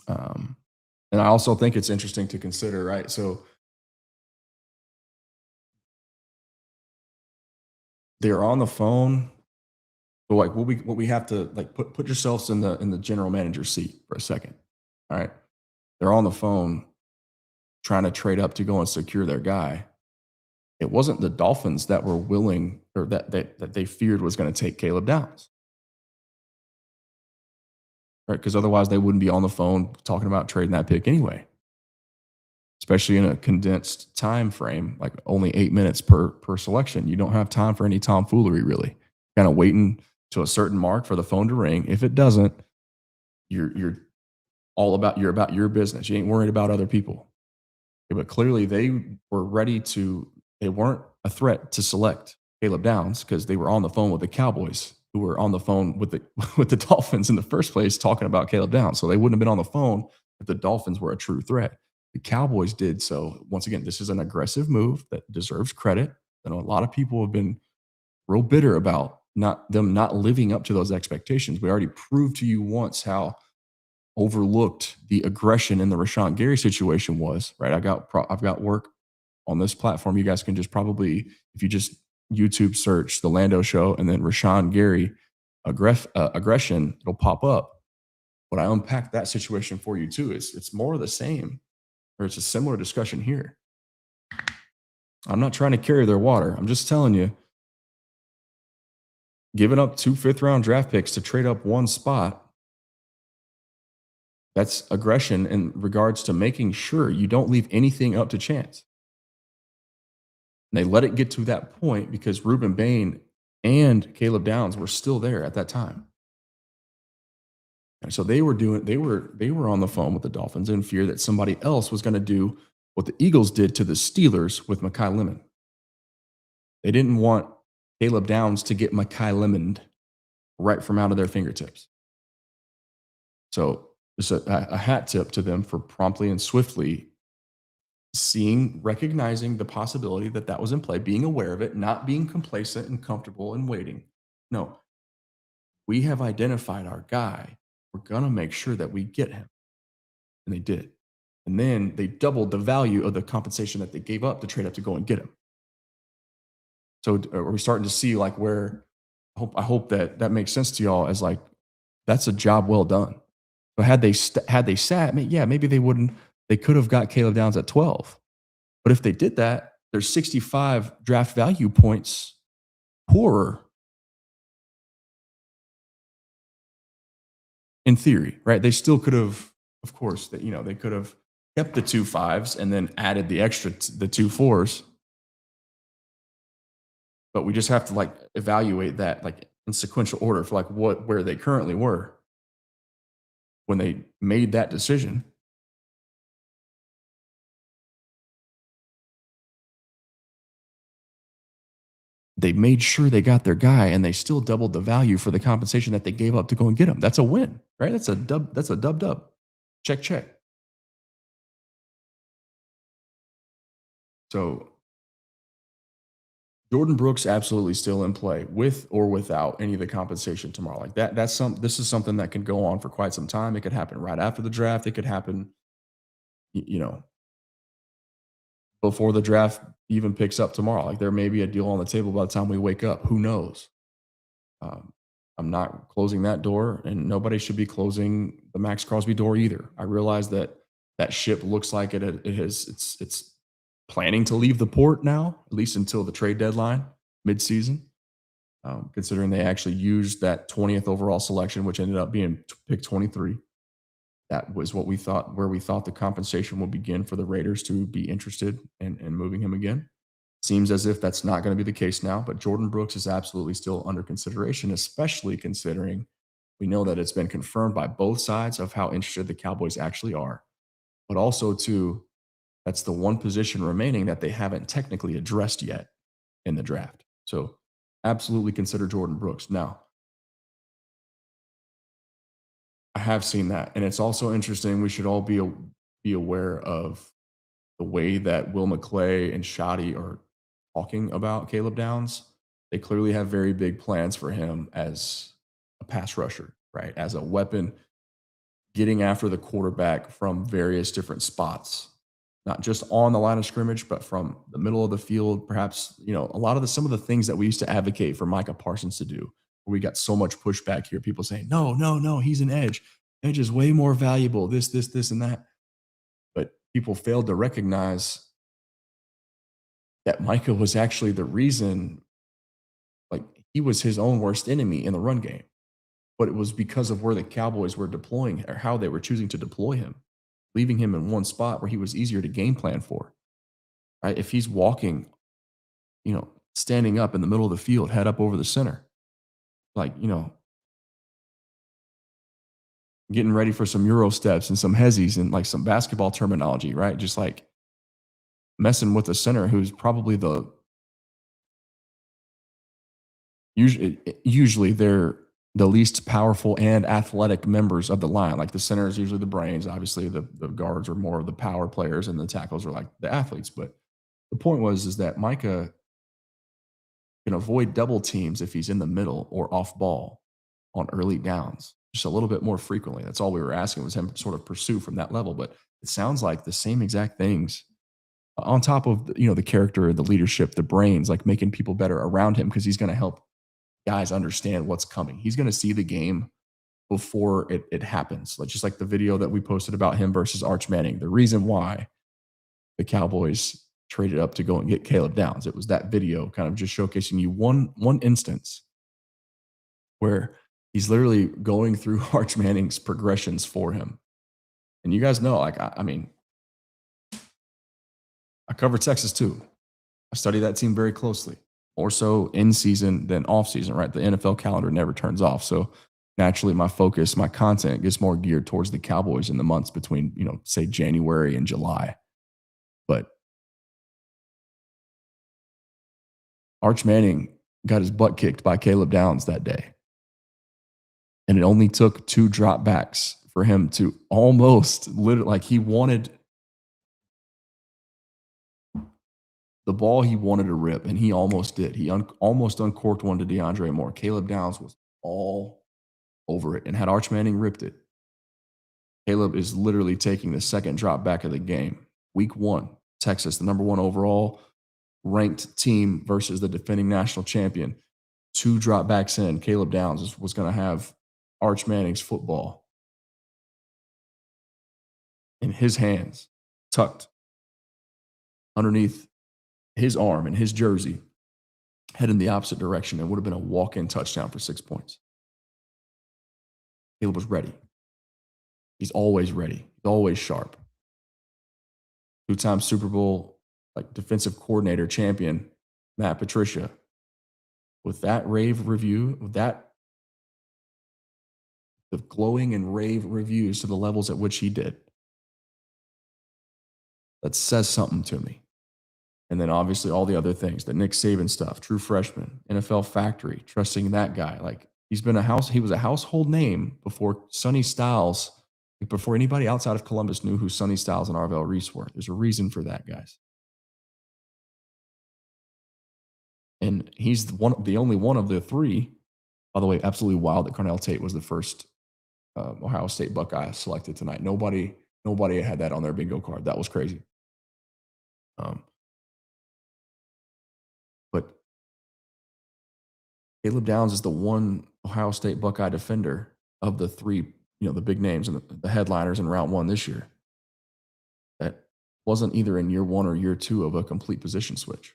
And I also think it's interesting to consider, right? So they're on the phone. But like what we have to like put yourselves in the general manager's seat for a second. All right. They're on the phone trying to trade up to go and secure their guy. It wasn't the Dolphins that were willing or that they feared was going to take Caleb Downs. Right. Because otherwise they wouldn't be on the phone talking about trading that pick anyway. Especially in a condensed time frame, like only 8 minutes per selection. You don't have time for any tomfoolery, really. Kind of waiting to a certain mark for the phone to ring. If it doesn't, you're about your business. You ain't worried about other people. Okay, but clearly they were ready to. They weren't a threat to select Caleb Downs because they were on the phone with the Cowboys, who were on the phone with the Dolphins in the first place, talking about Caleb Downs. So they wouldn't have been on the phone if the Dolphins were a true threat. The Cowboys did so. Once again, this is an aggressive move that deserves credit. And a lot of people have been real bitter about not living up to those expectations. We already proved to you once how overlooked the aggression in the Rashawn Gary situation was, right? I've got work on this platform. You guys can just probably, if you just YouTube search the Lando Show and then Rashawn Gary aggression, it'll pop up. But I unpacked that situation for you too. It's more of the same, or it's a similar discussion here. I'm not trying to carry their water. I'm just telling you, giving up 2 5th-round draft picks to trade up one spot, that's aggression in regards to making sure you don't leave anything up to chance. And they let it get to that point because Reuben Bain and Caleb Downs were still there at that time. And so they were on the phone with the Dolphins in fear that somebody else was going to do what the Eagles did to the Steelers with Mekhi Lemon. They didn't want Caleb Downs to get Mekhi Lemoned right from out of their fingertips. So it's a hat tip to them for promptly and swiftly recognizing the possibility that was in play, being aware of it, not being complacent and comfortable and waiting. No, we have identified our guy. We're going to make sure that we get him. And they did. And then they doubled the value of the compensation that they gave up to trade up to go and get him. So are we starting to see like where I hope that makes sense to y'all as like, that's a job well done. But had they sat, maybe they could have got Caleb Downs at 12. But if they did that, there's 65 draft value points poorer in theory, right? They still could have, of course, they could have kept the 2 5s and then added the extra, the 2 4s. But we just have to like evaluate that like in sequential order for like where they currently were when they made that decision. They made sure they got their guy and they still doubled the value for the compensation that they gave up to go and get him. That's a win, right? That's a dub. Check. So Jordan Brooks absolutely still in play with or without any of the compensation tomorrow. Like this is something that can go on for quite some time. It could happen right after the draft. It could happen, before the draft even picks up tomorrow. Like there may be a deal on the table by the time we wake up. Who knows? I'm not closing that door, and nobody should be closing the Max Crosby door either. I realize that ship looks like it's planning to leave the port now, at least until the trade deadline mid-season, considering they actually used that 20th overall selection, which ended up being pick 23. That was where we thought the compensation would begin for the Raiders to be interested in moving him again. Seems as if that's not going to be the case now, but Jordan Brooks is absolutely still under consideration, especially considering we know that it's been confirmed by both sides of how interested the Cowboys actually are. But also, too, that's the one position remaining that they haven't technically addressed yet in the draft. So absolutely consider Jordan Brooks. Now, I have seen that, and it's also interesting. We should all be aware of the way that Will McClay and Shoddy are talking about Caleb Downs. They clearly have very big plans for him as a pass rusher, right? As a weapon, getting after the quarterback from various different spots, not just on the line of scrimmage, but from the middle of the field. Perhaps, a lot of some of the things that we used to advocate for Micah Parsons to do, where we got so much pushback here. People saying, no, no, no, he's an edge. Edge is way more valuable. This, and that. But people failed to recognize that Micah was actually the reason, like, he was his own worst enemy in the run game. But it was because of where the Cowboys were deploying or how they were choosing to deploy him, leaving him in one spot where he was easier to game plan for. Right? If he's walking, standing up in the middle of the field, head up over the center, like, getting ready for some Euro steps and some hezzies and like some basketball terminology, right? Just like messing with the center who's probably usually they're the least powerful and athletic members of the line. Like the center is usually the brains. Obviously, the guards are more of the power players, and the tackles are like the athletes. But the point is that Micah can avoid double teams if he's in the middle or off ball on early downs just a little bit more frequently. That's all we were asking, was him to sort of pursue from that level. But it sounds like the same exact things on top of the character, the leadership, the brains, like making people better around him, because he's going to help guys understand what's coming. He's going to see the game before it happens. Like, just like the video that we posted about him versus Arch Manning. The reason why the Cowboys traded up to go and get Caleb Downs, it was that video kind of just showcasing you one instance where he's literally going through Arch Manning's progressions for him. And you guys know, like, I mean, I cover Texas too. I study that team very closely, more so in season than off season, right? The NFL calendar never turns off. So naturally my focus, my content gets more geared towards the Cowboys in the months between, say January and July. But Arch Manning got his butt kicked by Caleb Downs that day. And it only took 2 dropbacks for him to almost literally, like, he wanted the ball, he wanted to rip, and he almost did. He almost uncorked one to DeAndre Moore. Caleb Downs was all over it. And had Arch Manning ripped it, Caleb is literally taking the second drop back of the game. Week 1, Texas, the number 1 overall ranked team versus the defending national champion. 2 dropbacks in, Caleb Downs was going to have Arch Manning's football in his hands, tucked underneath his arm and his jersey, heading the opposite direction. It would have been a walk-in touchdown for 6 points. Caleb was ready. He's always ready. He's always sharp. 2-time Super Bowl defensive coordinator champion, Matt Patricia, with that rave review, with that, the glowing and rave reviews to the levels at which he did, that says something to me. And then obviously all the other things, the Nick Saban stuff, true freshman, NFL factory, trusting that guy. Like, he was a household name before Sonny Styles, before anybody outside of Columbus knew who Sonny Styles and Arvell Reese were. There's a reason for that, guys. And he's the only one of the 3. By the way, absolutely wild that Cornell Tate was the first Ohio State Buckeye selected tonight. Nobody had that on their bingo card. That was crazy. But Caleb Downs is the one Ohio State Buckeye defender of the 3, the big names and the headliners in round 1 this year, that wasn't either in year 1 or year 2 of a complete position switch.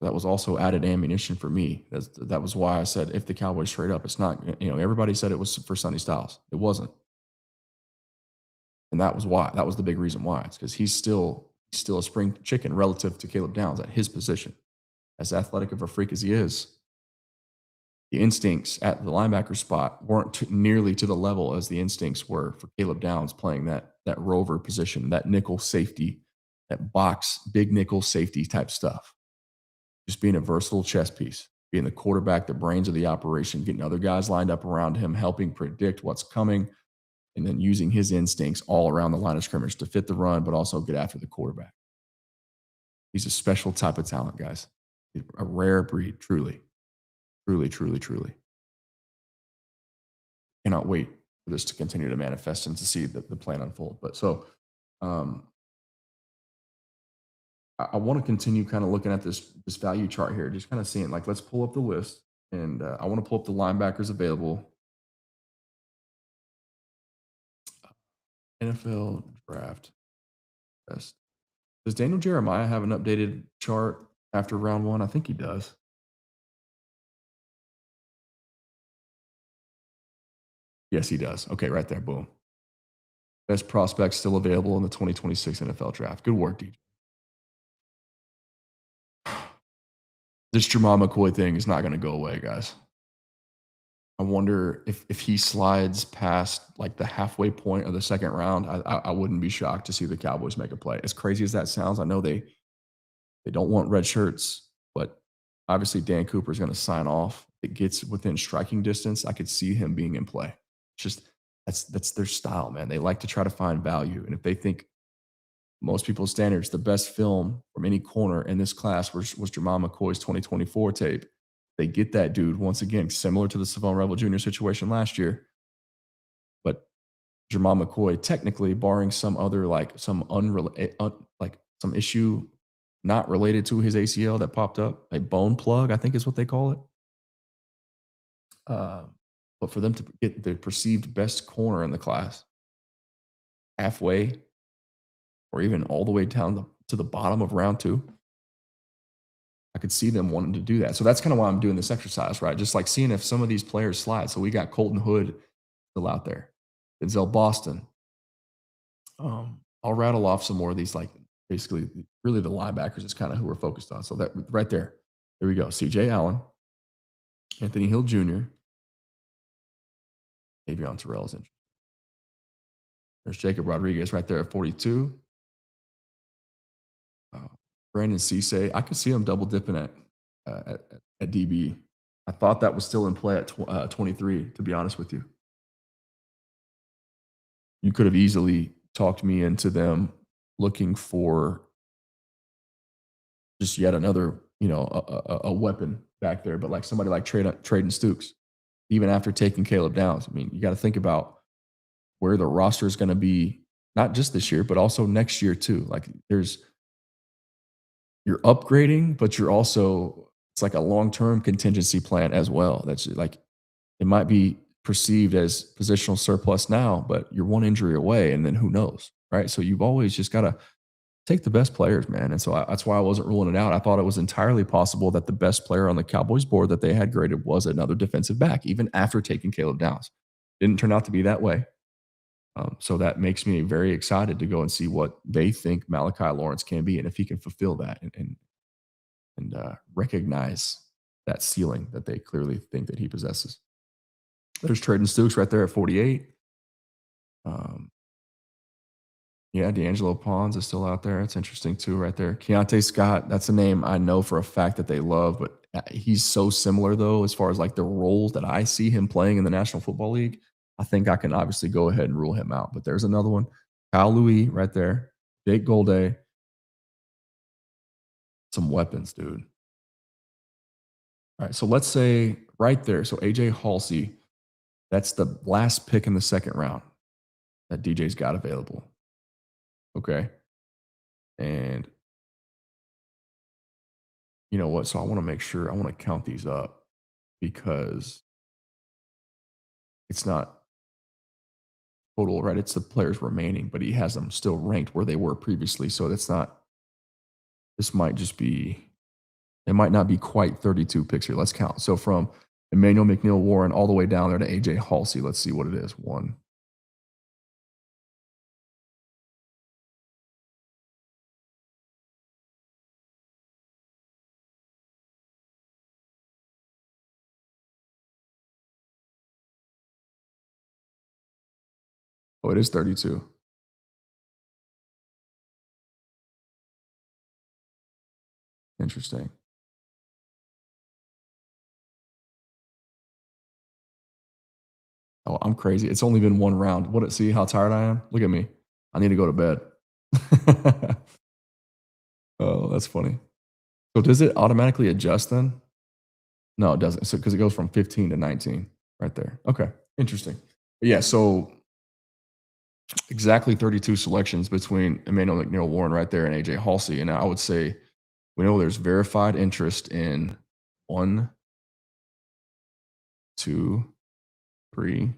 That was also added ammunition for me. That was why I said, if the Cowboys trade up, it's not, everybody said it was for Sonny Styles. It wasn't. And that was why. That was the big reason why. It's because he's still a spring chicken relative to Caleb Downs at his position. As athletic of a freak as he is, the instincts at the linebacker spot weren't nearly to the level as the instincts were for Caleb Downs playing that rover position, that nickel safety, that box, big nickel safety type stuff. Just being a versatile chess piece. being the quarterback, the brains of the operation, getting other guys lined up around him, helping predict what's coming, and then using his instincts all around the line of scrimmage to fit the run, but also get after the quarterback. He's a special type of talent, guys. A rare breed, truly, truly, truly, truly. Cannot wait for this to continue to manifest and to see the plan unfold. But so um, I want to continue kind of looking at this value chart here, just kind of seeing like let's pull up the list, and I want to pull up the linebackers available. NFL draft best. Does Daniel Jeremiah have an updated chart after round one? I think he does. Yes, he does. Okay, right there. Boom. Best prospects still available in the 2026 NFL draft. Good work, DJ. This Jamal McCoy thing is not going to go away, guys. I wonder if he slides past like the halfway point of the second round. I wouldn't be shocked to see the Cowboys make a play. As crazy as that sounds, I know they don't want red shirts, but obviously Dan Cooper is going to sign off. It gets within striking distance. I could see him being in play. It's just that's their style, man. They like to try to find value, and if they think most people's standards, the best film from any corner in this class was Jamal McCoy's 2024 tape. They get that dude once again, similar to the Savon Rebel Jr. situation last year. But Jamal McCoy, technically, barring some other like some like some issue not related to his ACL that popped up, a bone plug, I think is what they call it. But for them to get the perceived best corner in the class halfway or even all the way down to the bottom of round two, I could see them wanting to do that. So that's kind of why I'm doing this exercise, right? Just like seeing if some of these players slide. So we got Colton Hood still out there, Denzel Boston. I'll rattle off some more of these, like basically, really the linebackers is kind of who we're focused on. So that right there, there we go. CJ Allen, Anthony Hill Jr., Avion Terrell is interesting. There's Jacob Rodriguez right there at 42. Brandon Cisse, I could see him double dipping at DB. I thought that was still in play at 23, to be honest with you. You could have easily talked me into them looking for just yet another, a weapon back there, but like somebody like Traden Stukes, even after taking Caleb Downs. I mean, you got to think about where the roster is going to be, not just this year, but also next year too. Like you're upgrading, but you're also, it's like a long-term contingency plan as well. That's like, it might be perceived as positional surplus now, but you're one injury away, and then who knows, right? So you've always just got to take the best players, man. And so that's why I wasn't ruling it out. I thought it was entirely possible that the best player on the Cowboys board that they had graded was another defensive back, even after taking Caleb Downs. Didn't turn out to be that way. So that makes me very excited to go and see what they think Malachi Lawrence can be, and if he can fulfill that and recognize that ceiling that they clearly think that he possesses. There's Traden Stukes right there at 48. Yeah, D'Angelo Pons is still out there. It's interesting too, right there. Keontae Scott, that's a name I know for a fact that they love, but he's so similar though, as far as like the roles that I see him playing in the National Football League. I think I can obviously go ahead and rule him out. But there's another one. Kyle Louis right there. Jake Golday. Some weapons, dude. All right, so let's say right there. So AJ Halsey, that's the last pick in the second round that DJ's got available. Okay. And you know what? So I want to make sure, I want to count these up because it's not total, right? It's the players remaining, but he has them still ranked where they were previously. So that's not, this might just be, it might not be quite 32 picks here. Let's count. So from Emmanuel McNeil Warren all the way down there to AJ Halsey. Let's see what it is. One. Oh, it is 32. Interesting. Oh, I'm crazy. It's only been one round. What? See how tired I am? Look at me. I need to go to bed. Oh, that's funny. So does it automatically adjust then? No, it doesn't. So because it goes from 15 to 19 right there. Okay, interesting. But yeah, so exactly 32 selections between Emmanuel McNeil Warren right there and AJ Halsey. And I would say we know there's verified interest in 1, 2, 3,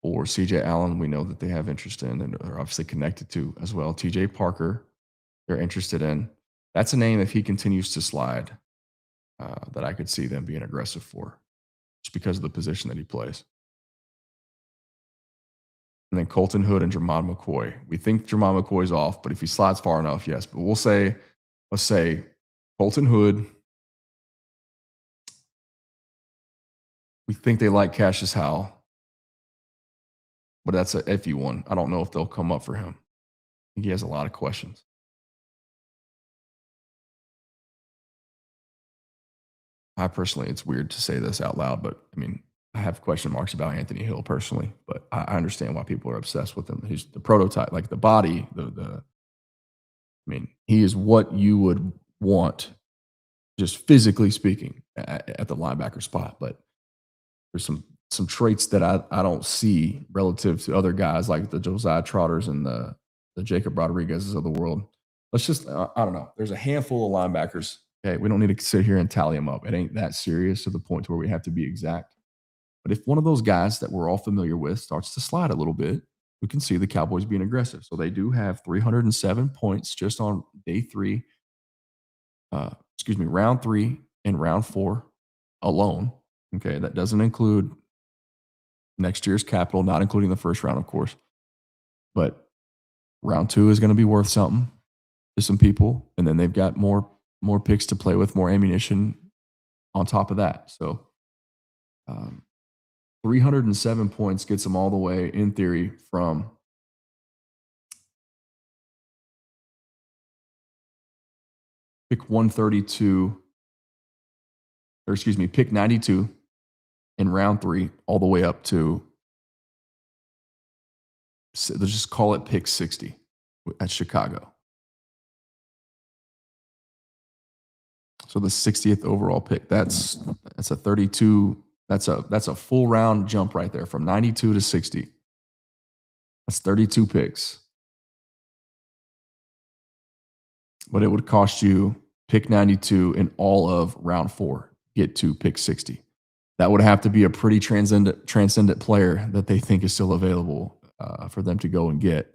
4. CJ Allen, we know that they have interest in and are obviously connected to as well. TJ Parker, they're interested in. That's a name, if he continues to slide, that I could see them being aggressive for, just because of the position that he plays. And then Colton Hood and Jermon McCoy. We think Jermon McCoy's off, but if he slides far enough, yes. But let's say Colton Hood. We think they like Cassius Howell, but that's a iffy one. I don't know if they'll come up for him. I think he has a lot of questions. I personally, it's weird to say this out loud, but I mean, I have question marks about Anthony Hill personally, but I understand why people are obsessed with him. He's the prototype, like the body, I mean, he is what you would want, just physically speaking, at the linebacker spot. But there's some traits that I don't see relative to other guys like the Josiah Trotters and the Jacob Rodriguez's of the world. Let's just I don't know. There's a handful of linebackers. Okay, we don't need to sit here and tally them up. It ain't that serious to the point to where we have to be exact. But if one of those guys that we're all familiar with starts to slide a little bit, we can see the Cowboys being aggressive. So they do have 307 points just on day 3. Round 3 and round 4 alone. Okay, that doesn't include next year's capital, not including the first round, of course. But round 2 is going to be worth something to some people, and then they've got more picks to play with, more ammunition on top of that. So 307 points gets them all the way, in theory, from pick 132, or excuse me, pick 92 in round 3, all the way up to, let's just call it pick 60 at Chicago. So the 60th overall pick, that's a 32. That's a full round jump right there from 92 to 60. That's 32 picks. But it would cost you pick 92 in all of round 4, get to pick 60. That would have to be a pretty transcendent player that they think is still available for them to go and get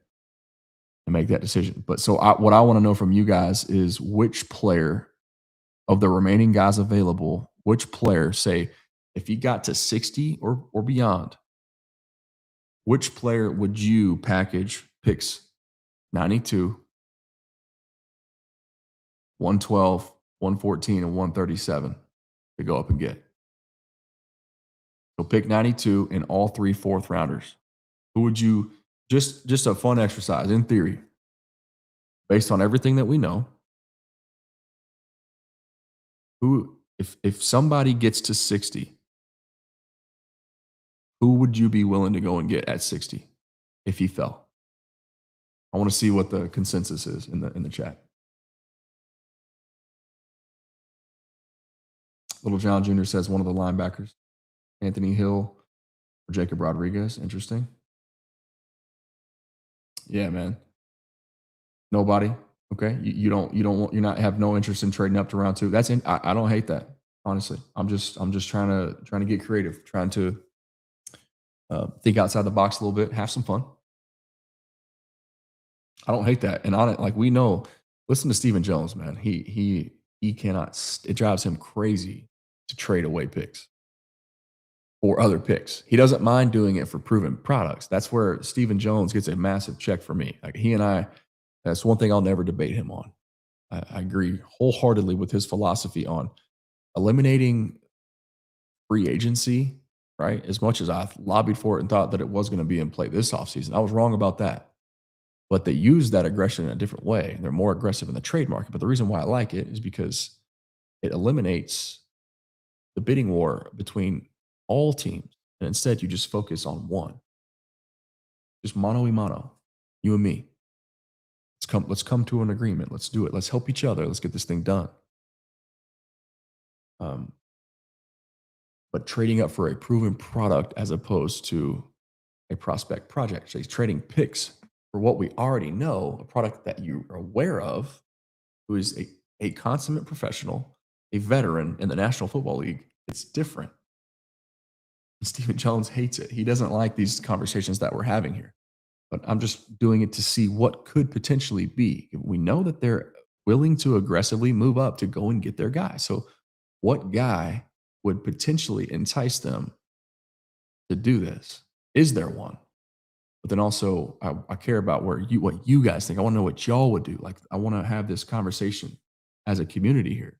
and make that decision. But so what I want to know from you guys is which player of the remaining guys available, which player, say, if he got to 60 or beyond, which player would you package picks 92, 112, 114, and 137 to go up and get? So pick 92 in all 3 fourth rounders. Who would you, just a fun exercise in theory, based on everything that we know, who, if somebody gets to 60, who would you be willing to go and get at 60 if he fell? I want to see what the consensus is in the chat. Little John Jr. says one of the linebackers, Anthony Hill or Jacob Rodriguez. Interesting. Yeah, man. Nobody. Okay, you don't want, you're not have no interest in trading up to round 2. That's in. I don't hate that, honestly. I'm just trying to get creative, trying to think outside the box a little bit, have some fun. I don't hate that, and on it, like we know. Listen to Stephen Jones, man. He cannot. It drives him crazy to trade away picks or other picks. He doesn't mind doing it for proven products. That's where Stephen Jones gets a massive check for me. Like he and I. That's one thing I'll never debate him on. I agree wholeheartedly with his philosophy on eliminating free agency, right? As much as I've lobbied for it and thought that it was going to be in play this offseason, I was wrong about that. But they use that aggression in a different way. They're more aggressive in the trade market. But the reason why I like it is because it eliminates the bidding war between all teams. And instead, you just focus on one, just mano y mano, you and me. Let's come to an agreement. Let's do it. Let's help each other. Let's get this thing done. Um, but trading up for a proven product as opposed to a prospect project. So he's trading picks for what we already know, a product that you are aware of, who is a consummate professional, a veteran in the National Football League. It's different. Stephen Jones hates it. He doesn't like these conversations that we're having here. But I'm just doing it to see what could potentially be. We know that they're willing to aggressively move up to go and get their guy. So, what guy would potentially entice them to do this? Is there one? But then also, I care about what you guys think. I want to know what y'all would do. Like, I want to have this conversation as a community here,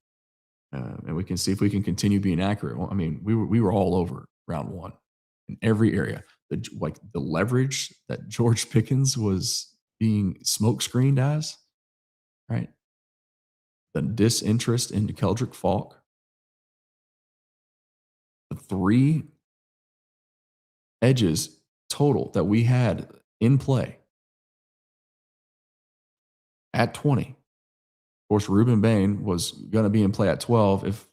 and we can see if we can continue being accurate. Well, I mean, we were all over round one in every area. The leverage that George Pickens was being smoke screened as, right? The disinterest in Keldrick Falk, the three edges total that we had in play at 20. Of course, Reuben Bain was going to be in play at 12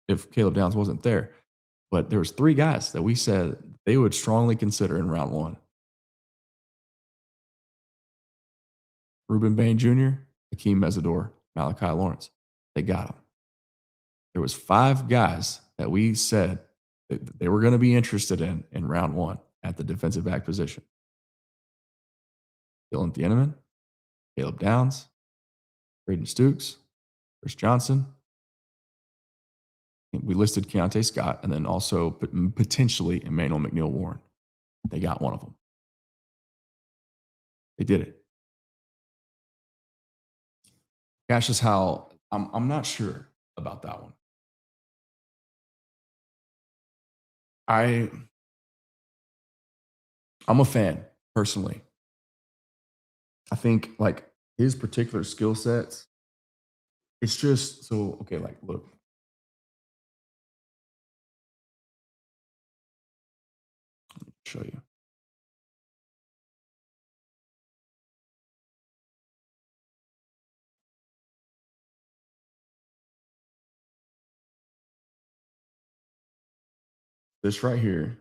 if Caleb Downs wasn't there. But there was three guys that we said they would strongly consider in round one. Reuben Bain Jr., Hakeem Mesidor, Malachi Lawrence. They got him. There was five guys that we said that they were going to be interested in round one at the defensive back position. Dylan Thieneman, Caleb Downs, Braden Stukes, Chris Johnson. We listed Keontae Scott and then also potentially Emmanuel McNeil Warren. They got one of them. They did it. Cassius Howell, I'm not sure about that one. I'm a fan personally. I think like his particular skill sets, it's just so okay. Like, look, let me show you this right here.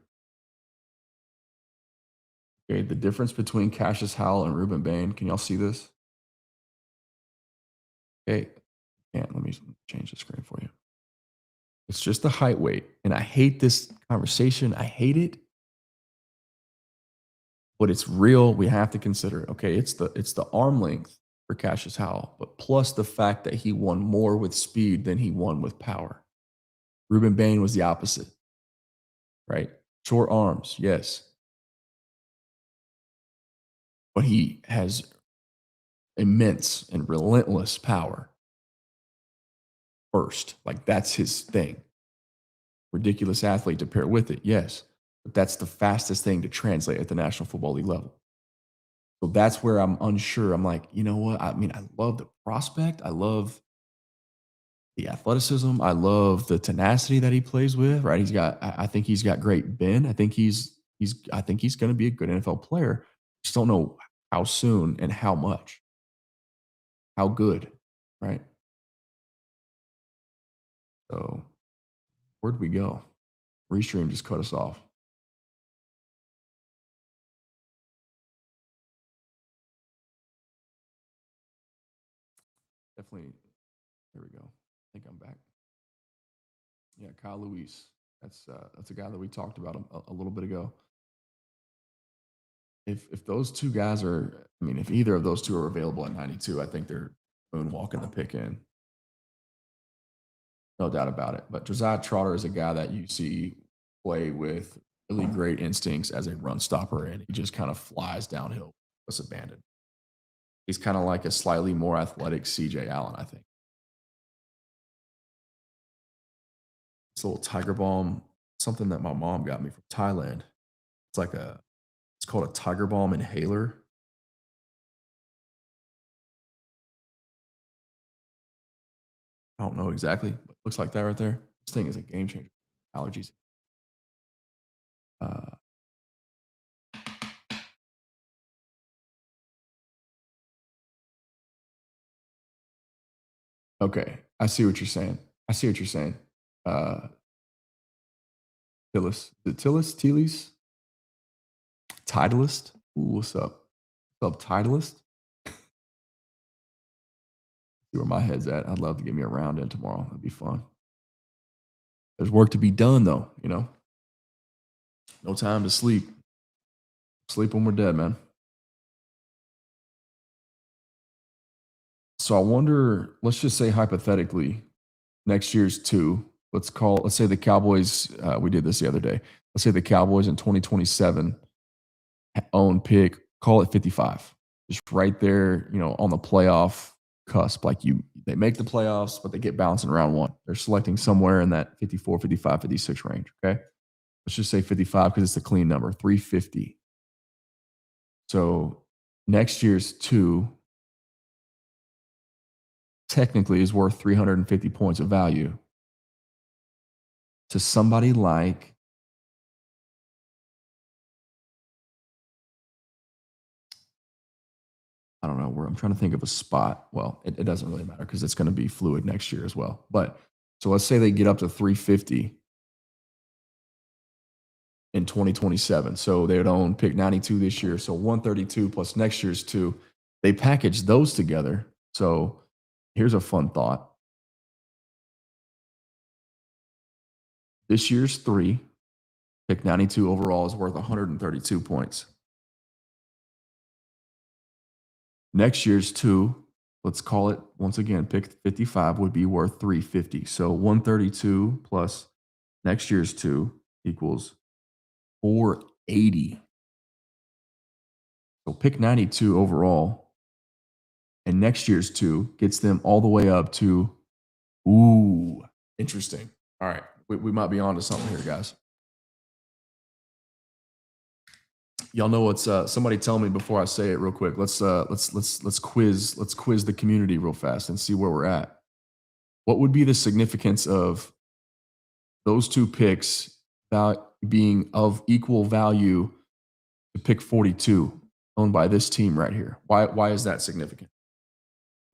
Okay, the difference between Cassius Howell and Reuben Bain. Can y'all see this? Okay, and let me change the screen for you. It's just the height weight, and I hate this conversation. I hate it, but it's real. We have to consider it. Okay, it's the arm length for Cassius Howell, but plus the fact that he won more with speed than he won with power. Reuben Bain was the opposite, right? Short arms, yes, but he has immense and relentless power. First, like that's his thing. Ridiculous athlete to pair with it, yes, but that's the fastest thing to translate at the National Football League level. So that's where I'm unsure. I'm like, you know what? I mean, I love the prospect. I love the athleticism. I love the tenacity that he plays with. Right? I think he's got great bend. I think he's going to be a good NFL player. Just don't know how soon and how much, how good. Right? So where'd we go? Restream just cut us off. Definitely. Here we go. I think I'm back. Yeah, Kyle Luis. That's a guy that we talked about a little bit ago. If those two guys are, I mean, if either of those two are available at 92, I think they're moonwalking the pick in. No doubt about it. But Josiah Trotter is a guy that you see play with really great instincts as a run stopper, and he just kind of flies downhill. Was abandoned. He's kind of like a slightly more athletic CJ Allen, I think. It's a little Tiger Balm, something that my mom got me from Thailand. It's called a Tiger Balm inhaler. I don't know exactly, but it looks like that right there. This thing is a game changer. Allergies. Uh, okay, I see what you're saying. I see what you're saying. Uh, Tillis, the Tillis, Tealis, Titleist. Ooh, what's up? What's up, Titleist? See where my head's at. I'd love to get me a round in tomorrow. That'd be fun. There's work to be done, though. You know, no time to sleep. Sleep when we're dead, man. So I wonder. Let's just say hypothetically, next year's 2. Let's say the Cowboys. We did this the other day. Let's say the Cowboys in 2027 own pick. Call it 55. Just right there, you know, on the playoff cusp. Like they make the playoffs, but they get bounced in round 1. They're selecting somewhere in that 54, 55, 56 range. Okay, let's just say 55 because it's a clean number. 350. So next year's 2 technically is worth 350 points of value to somebody like I don't know where I'm trying to think of a spot. Well, it doesn't really matter because it's going to be fluid next year as well. But so let's say they get up to 350 in 2027. So they would own pick 92 this year. So 132 plus next year's 2. They package those together. So here's a fun thought. This year's 3, pick 92 overall is worth 132 points. Next year's 2, let's call it once again, pick 55 would be worth 350. So 132 plus next year's 2 equals 480. So pick 92 overall and next year's 2 gets them all the way up to, ooh, interesting. All right, we might be on to something here, guys. Y'all know what's somebody tell me before I say it real quick. Let's quiz the community real fast and see where we're at. What would be the significance of those 2 picks being of equal value to pick 42 owned by this team right here? Why is that significant?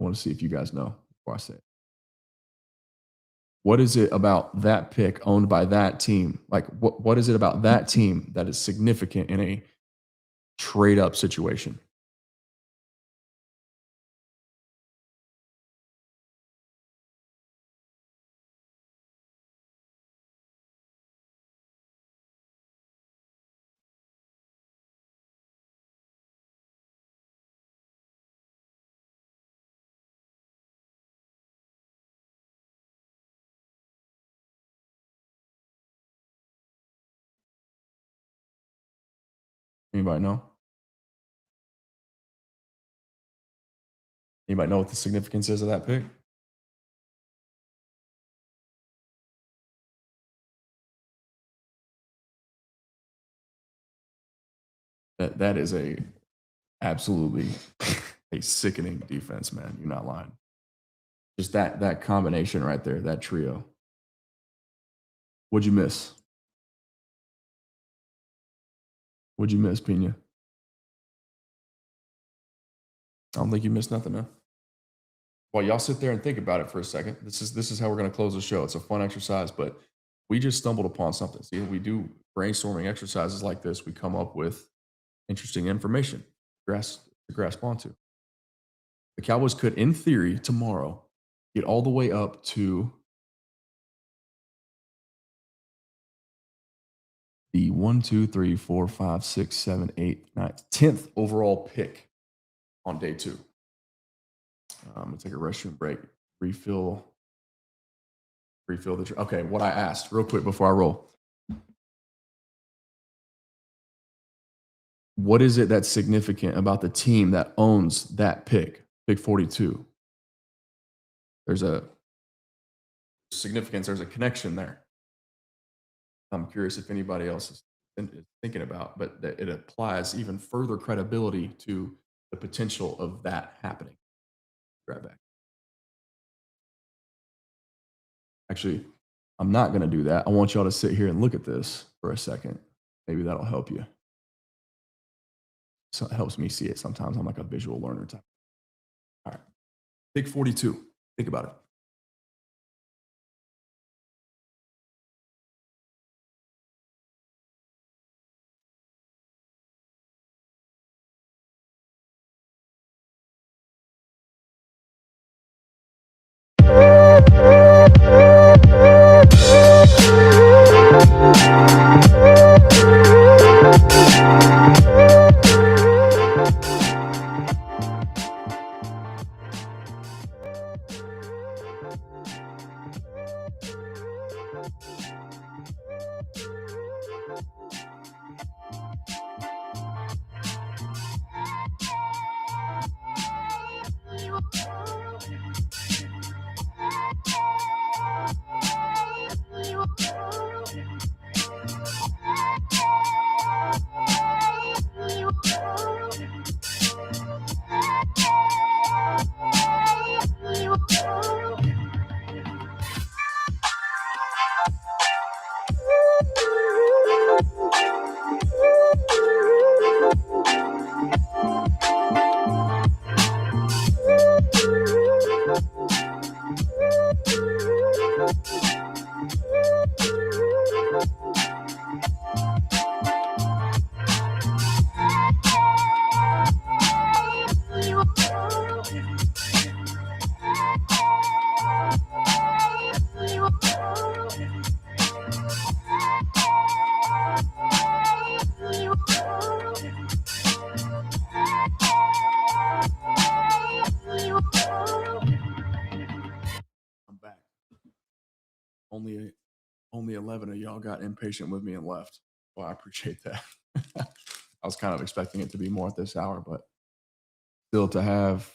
I want to see if you guys know before I say it. What is it about that pick owned by that team? Like what is it about that team that is significant in a trade up situation? Anybody know? Anybody know what the significance is of that pick? That is a absolutely a sickening defense, man. You're not lying. Just that combination right there, that trio. What'd you miss? What'd you miss, Pina? I don't think you missed nothing, man. Well, y'all sit there and think about it for a second. This is how we're going to close the show. It's a fun exercise, but we just stumbled upon something. See, we do brainstorming exercises like this. We come up with interesting information to grasp onto. The Cowboys could, in theory, tomorrow get all the way up to the 1, 2, 3, 4, 5, 6, 7, 8, 9, 10th overall pick on day 2. I'm gonna take a restroom break, refill the. Okay, what I asked real quick before I roll. What is it that's significant about the team that owns that pick 42? There's a significance. There's a connection there. I'm curious if anybody else is thinking about, but that it applies even further credibility to the potential of that happening. Right back. Actually, I'm not going to do that. I want y'all to sit here and look at this for a second. Maybe that'll help you. So it helps me see it sometimes. I'm like a visual learner type. All right. Pick 42. Think about it. I'm back. Only 11 of y'all got impatient with me and left. Well, I appreciate that. I was kind of expecting it to be more at this hour, but still to have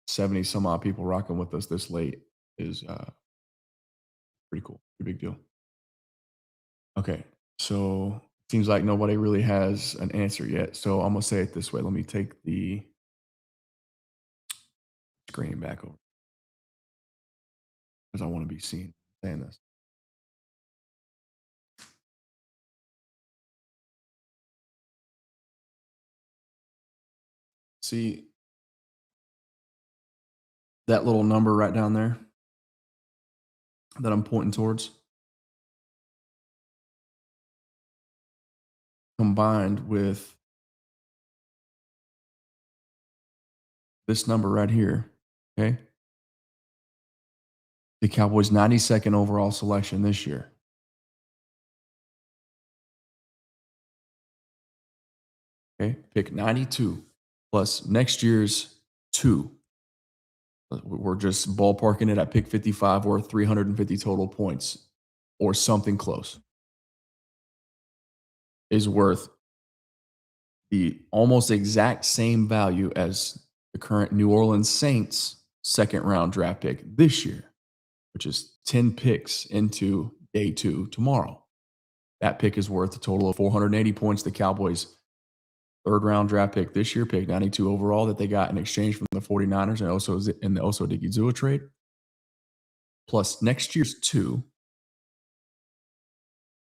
70 some odd people rocking with us this late is pretty cool. Pretty big deal. Okay. So seems like nobody really has an answer yet. So I'm gonna say it this way. Let me take the screen back over because I want to be seen saying this. See that little number right down there that I'm pointing towards? Combined with this number right here, okay? The Cowboys' 92nd overall selection this year. Okay, pick 92 plus next year's 2. We're just ballparking it at pick 55 or 350 total points or something close. Is worth the almost exact same value as the current New Orleans Saints second round draft pick this year, which is 10 picks into day 2 tomorrow. That pick is worth a total of 480 points. The Cowboys' third round draft pick this year, pick 92 overall, that they got in exchange from the 49ers and also in the Oso Digizua trade, plus next year's 2.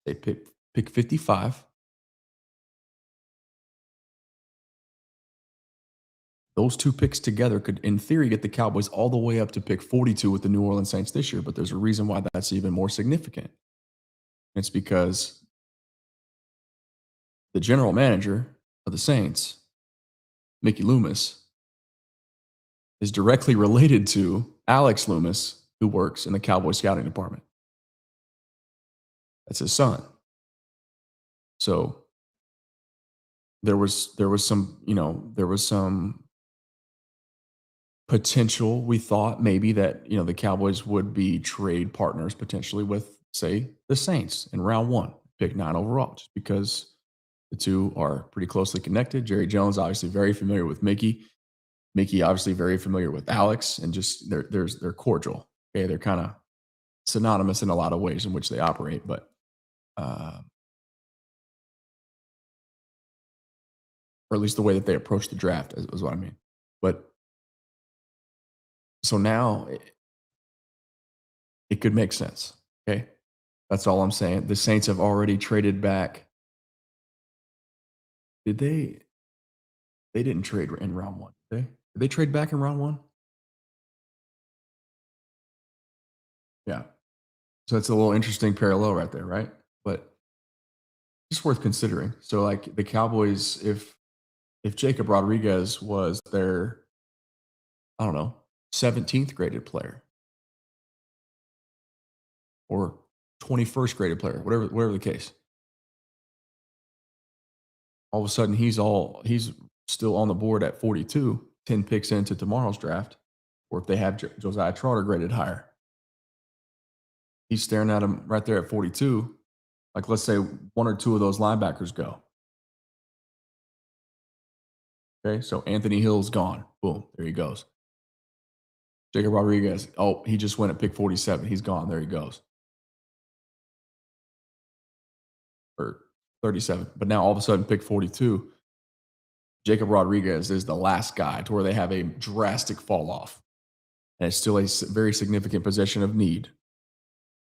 They pick 55. Those 2 picks together could, in theory, get the Cowboys all the way up to pick 42 with the New Orleans Saints this year. But there's a reason why that's even more significant. It's because the general manager of the Saints, Mickey Loomis, is directly related to Alex Loomis, who works in the Cowboy scouting department. That's his son. So there was some potential, we thought maybe that, the Cowboys would be trade partners potentially with, say, the Saints in round 1, pick 9 overall, just because the 2 are pretty closely connected. Jerry Jones, obviously very familiar with Mickey. Mickey, obviously very familiar with Alex, and just they're cordial. Okay, they're kind of synonymous in a lot of ways in which they operate, but or at least the way that they approach the draft is what I mean. But so now it could make sense. Okay. That's all I'm saying. The Saints have already traded back Did they didn't trade in round 1, did they? Did they trade back in round 1? Yeah. So it's a little interesting parallel right there, right? But just worth considering. So, like, the Cowboys, if Jacob Rodriguez was their, I don't know, 17th graded player or 21st graded player, whatever the case, all of a sudden he's still on the board at 42, 10 picks into tomorrow's draft, or if they have Josiah Trotter graded higher, he's staring at him right there at 42. Like, let's say one or two of those linebackers go. Okay, so Anthony Hill's gone. Boom, there he goes. Jacob Rodriguez, oh, he just went at pick 47. He's gone. There he goes. Or 37. But now all of a sudden, pick 42, Jacob Rodriguez is the last guy to where they have a drastic fall off. And it's still a very significant position of need,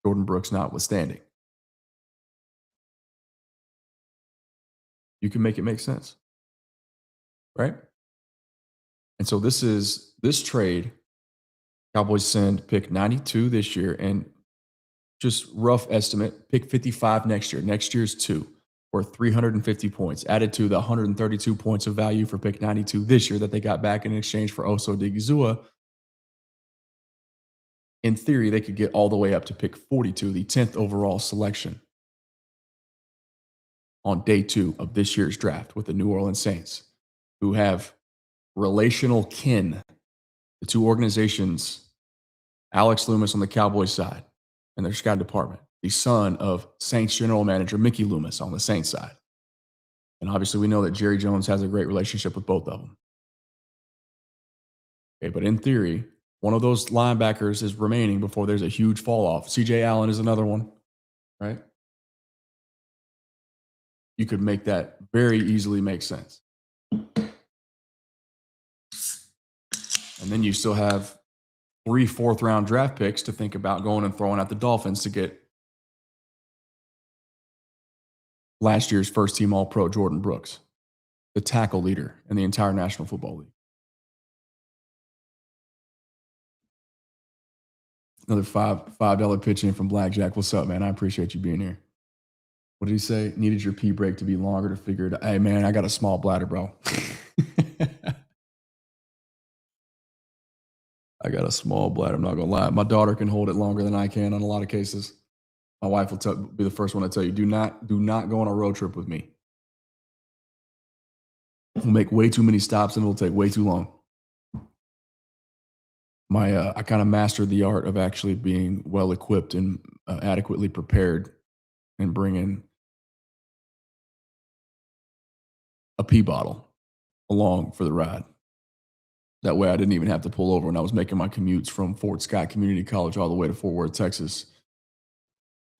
Jordan Brooks notwithstanding. You can make it make sense, right? And so this trade, Cowboys send pick 92 this year and just rough estimate, pick 55 next year. Next year's 2 or 350 points added to the 132 points of value for pick 92 this year that they got back in exchange for Oso Digizua. In theory, they could get all the way up to pick 42, the 10th overall selection on day 2 of this year's draft with the New Orleans Saints, who have relational kin. The two organizations, Alex Loomis on the Cowboys side and their scout department, the son of Saints general manager Mickey Loomis on the Saints side. And obviously we know that Jerry Jones has a great relationship with both of them. Okay, but in theory, one of those linebackers is remaining before there's a huge fall off. CJ Allen is another one, right? You could make that very easily make sense. And then you still have 3 fourth-round draft picks to think about going and throwing at the Dolphins to get last year's first-team All-Pro Jordan Brooks, the tackle leader in the entire National Football League. Another $5 pitch in from Blackjack. What's up, man? I appreciate you being here. What did he say? Needed your pee break to be longer to figure it out. Hey, man, I got a small bladder, bro. I got a small bladder. I'm not going to lie. My daughter can hold it longer than I can on a lot of cases. My wife will be the first one to tell you, do not go on a road trip with me. We'll make way too many stops and it'll take way too long. I kind of mastered the art of actually being well equipped and adequately prepared and bringing a pee bottle along for the ride. That way I didn't even have to pull over when I was making my commutes from Fort Scott Community College all the way to Fort Worth, Texas,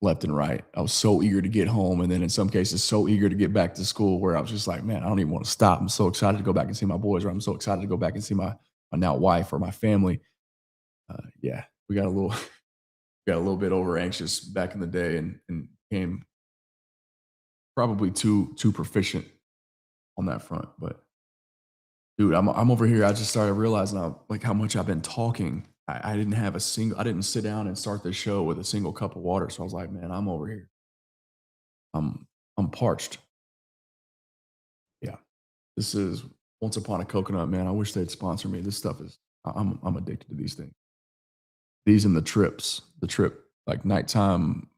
left and right. I was so eager to get home, and then in some cases so eager to get back to school where I was just like, man, I don't even want to stop. I'm so excited to go back and see my boys, or I'm so excited to go back and see my now wife or my family. Yeah, we got a little bit over anxious back in the day and became probably too proficient on that front. But dude, I'm over here. I just started realizing like how much I've been talking. I didn't sit down and start the show with a single cup of water. So I was like, man, I'm over here. I'm parched. Yeah. This is Once Upon a Coconut, man. I wish they'd sponsor me. This stuff is I'm addicted to these things. These and the trip, like nighttime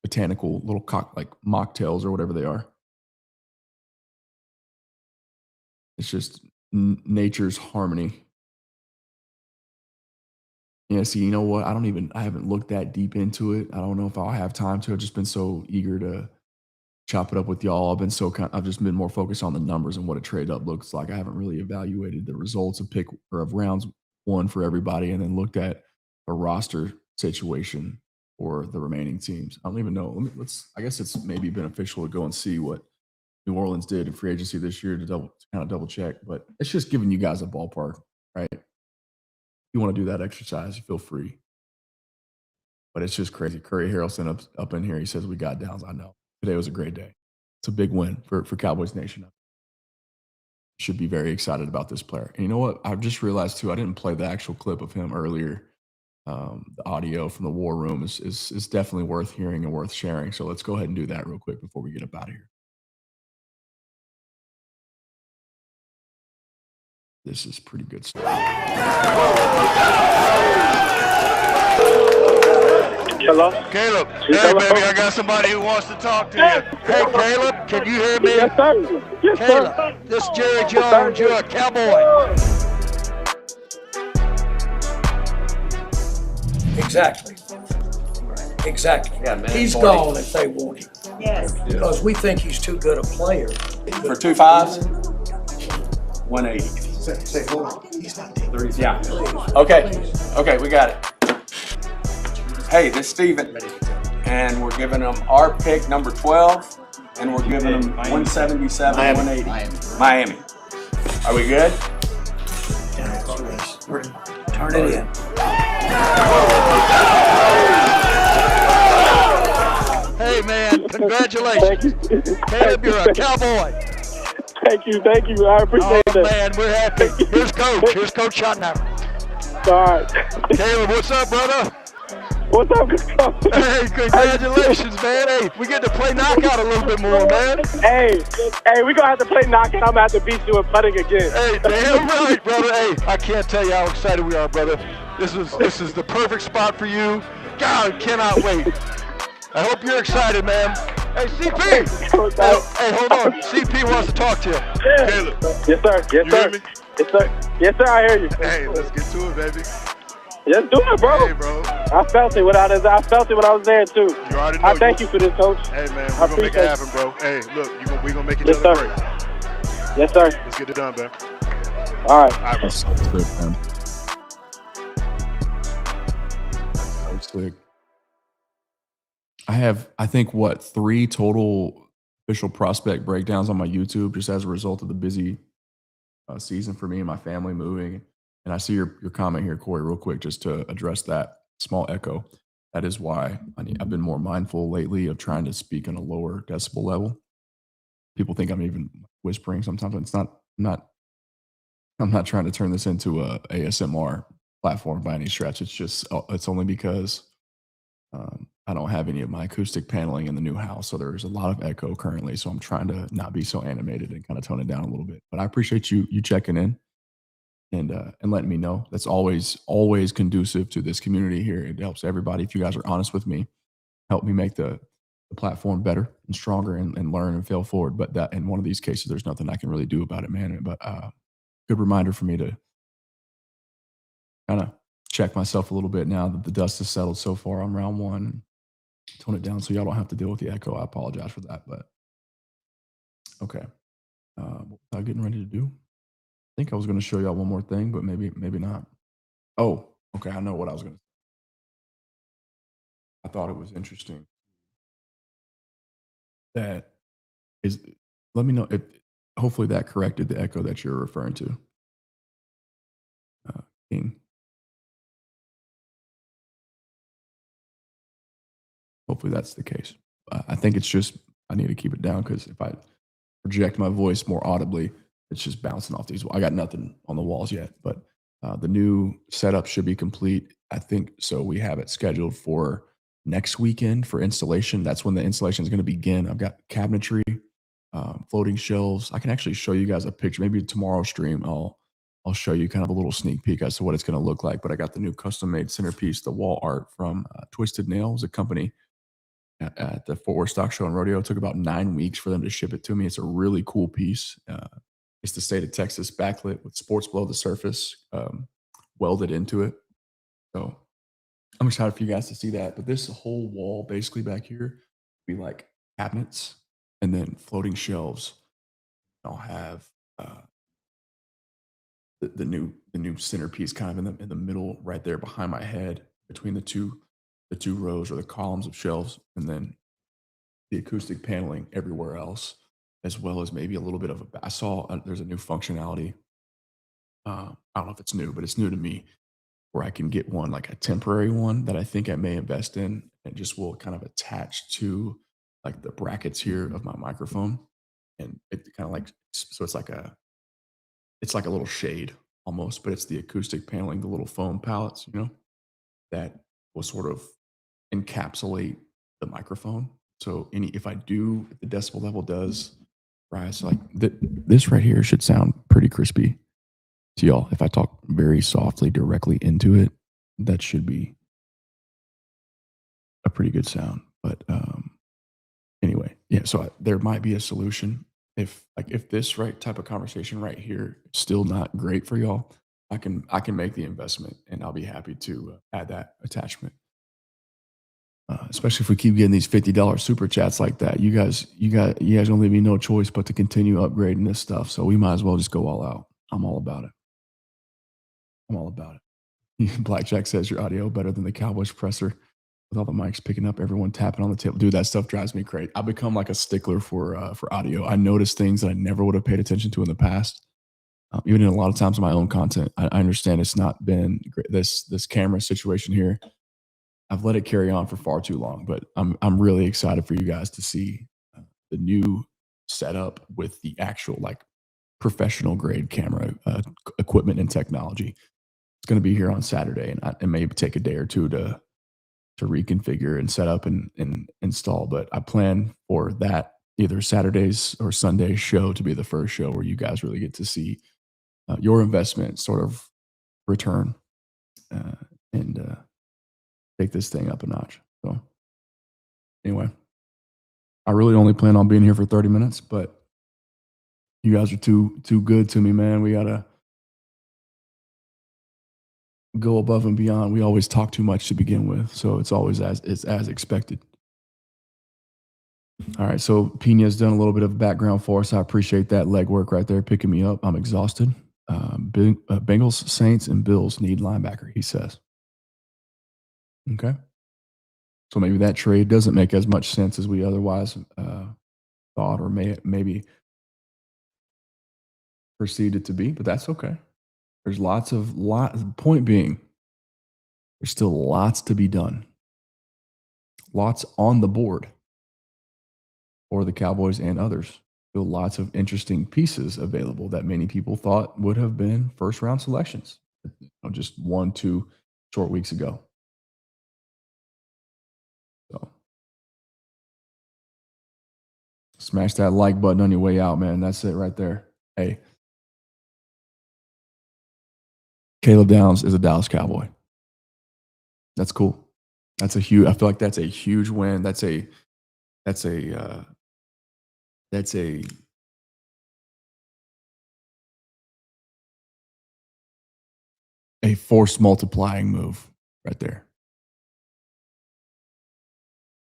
botanical little like mocktails or whatever they are. It's just nature's harmony. Yeah, see, you know what? I haven't looked that deep into it. I don't know if I'll have time to. I've just been so eager to chop it up with y'all. I've just been more focused on the numbers and what a trade up looks like. I haven't really evaluated the results of rounds 1 for everybody and then looked at a roster situation for the remaining teams. I don't even know. I guess it's maybe beneficial to go and see what New Orleans did in free agency this year to kind of double check, but it's just giving you guys a ballpark, right? If you want to do that exercise, you feel free. But it's just crazy. Curry Harrelson up in here. He says we got Downs. I know. Today was a great day. It's a big win for Cowboys Nation. should be very excited about this player. And you know what? I've just realized too, I didn't play the actual clip of him earlier. The audio from the war room is definitely worth hearing and worth sharing. So let's go ahead and do that real quick before we get up out of here. This is pretty good stuff. Hello? Caleb, hey baby, I got somebody who wants to talk to you. Hey Caleb, can you hear me? Yes, sir. Yes, Caleb, sir. this is Jerry Jones, you're a cowboy. Exactly. Exactly. Yeah, man, He's 40. gone if they want him. Yes. Because we think he's too good a player. For 2 5s, 180. Yeah. Okay, we got it. Hey, this is Steven. And we're giving them our pick, number 12, and we're giving them 177, 180. Miami. Are we good? Turn it in. Hey man, congratulations. Caleb, you're a cowboy. Thank you. I appreciate Oh that. man, we're happy. Here's Coach Schottenheimer. All right. Caleb, what's up, brother? What's up, Coach? Hey, congratulations, man. Hey, we get to play knockout a little bit more, man. Hey, we're going to have to play knockout. I'm going to have to beat you in putting again. Hey, damn right, brother. Hey, I can't tell you how excited we are, brother. This is the perfect spot for you. God, cannot wait. I hope you're excited, man. Hey, CP! Hey, hold on. CP wants to talk to you. Caleb. Yes, sir. Yes, You sir. hear me? Yes, sir. Yes, sir. I hear you. Hey, let's get to it, baby. Let's do it, bro. Hey, bro. I felt it when I was there, too. You already know. I thank you for this, Coach. Hey, man, I we're going to make it appreciate happen, bro. Hey, look, we're going to make each Yes, other sir. great. Yes, sir. Let's get it done, man. All right. All right, bro. That's so slick, man. So slick. I have, I think, 3 total official prospect breakdowns on my YouTube just as a result of the busy season for me and my family moving. And I see your comment here, Corey, real quick, just to address that small echo. That is why I've been more mindful lately of trying to speak on a lower decibel level. People think I'm even whispering sometimes. It's not. I'm not trying to turn this into a ASMR platform by any stretch. It's only because I don't have any of my acoustic paneling in the new house, so there's a lot of echo currently. So I'm trying to not be so animated and kind of tone it down a little bit. But I appreciate you checking in and letting me know. That's always conducive to this community here. It helps everybody. If you guys are honest with me, help me make the platform better and stronger and learn and fail forward. But that in one of these cases, there's nothing I can really do about it, man. But good reminder for me to kind of check myself a little bit now that the dust has settled so far on round 1. Tone it down so y'all don't have to deal with the echo. I apologize for that, but okay. What was I getting ready to do? I think I was going to show y'all one more thing, but maybe not. Oh, okay. I know what I was going to. I thought it was interesting. That is. Let me know if. Hopefully that corrected the echo that you're referring to. King. Hopefully that's the case. I think it's just I need to keep it down because if I project my voice more audibly, it's just bouncing off these. I got nothing on the walls yet, but the new setup should be complete. I think so. We have it scheduled for next weekend for installation. That's when the installation is going to begin. I've got cabinetry, floating shelves. I can actually show you guys a picture. Maybe tomorrow's stream, I'll show you kind of a little sneak peek as to what it's going to look like. But I got the new custom-made centerpiece, the wall art from Twisted Nails, a company at the Fort Worth Stock Show and Rodeo. It took about 9 weeks for them to ship it to me. It's a really cool piece. It's the state of Texas backlit with sports below the surface welded into it. So I'm excited for you guys to see that. But this whole wall basically back here will be like cabinets and then floating shelves. I'll have the new centerpiece kind of in the middle right there behind my head between the two rows or the columns of shelves, and then the acoustic paneling everywhere else, as well as maybe a little bit of I saw there's a new functionality. I don't know if it's new, but it's new to me, where I can get one, like a temporary one that I think I may invest in, and just will kind of attach to like the brackets here of my microphone. And it kind of like, so it's like it's like a little shade almost, but it's the acoustic paneling, the little foam pallets, that will sort of encapsulate the microphone. So if the decibel level does rise, like this right here should sound pretty crispy to y'all. If I talk very softly directly into it, that should be a pretty good sound. But anyway, yeah. So there might be a solution if this type of conversation right here is still not great for y'all. I can make the investment, and I'll be happy to add that attachment. Especially if we keep getting these $50 super chats like that, you guys don't leave me no choice but to continue upgrading this stuff. So we might as well just go all out. I'm all about it. Blackjack says your audio better than the Cowboys presser with all the mics picking up everyone tapping on the table. Dude, that stuff drives me crazy. I become like a stickler for audio. I notice things that I never would have paid attention to in the past. Even in a lot of times in my own content, I understand it's not been great. This camera situation here, I've let it carry on for far too long, but I'm really excited for you guys to see the new setup with the actual like professional grade camera equipment and technology. It's going to be here on Saturday, and it may take a day or two to reconfigure and set up and install. But I plan for that either Saturday's or Sunday's show to be the first show where you guys really get to see your investment sort of return and take this thing up a notch. So anyway, I really only plan on being here for 30 minutes, but you guys are too good to me, man. We gotta go above and beyond. We always talk too much to begin with, so it's always as expected. All right, so Pina's done a little bit of background for us. I appreciate that legwork right there, picking me up. I'm exhausted. Bengals, Saints, and Bills need linebacker, he says. Okay. So maybe that trade doesn't make as much sense as we otherwise thought or maybe perceived it to be, but that's okay. There's point being, there's still lots to be done. Lots on the board for the Cowboys and others. Still lots of interesting pieces available that many people thought would have been first round selections, just 1-2 short weeks ago. So smash that like button on your way out, man. That's it right there. Hey, Caleb Downs is a Dallas Cowboy. That's cool. I feel like that's a huge win. That's a force multiplying move right there.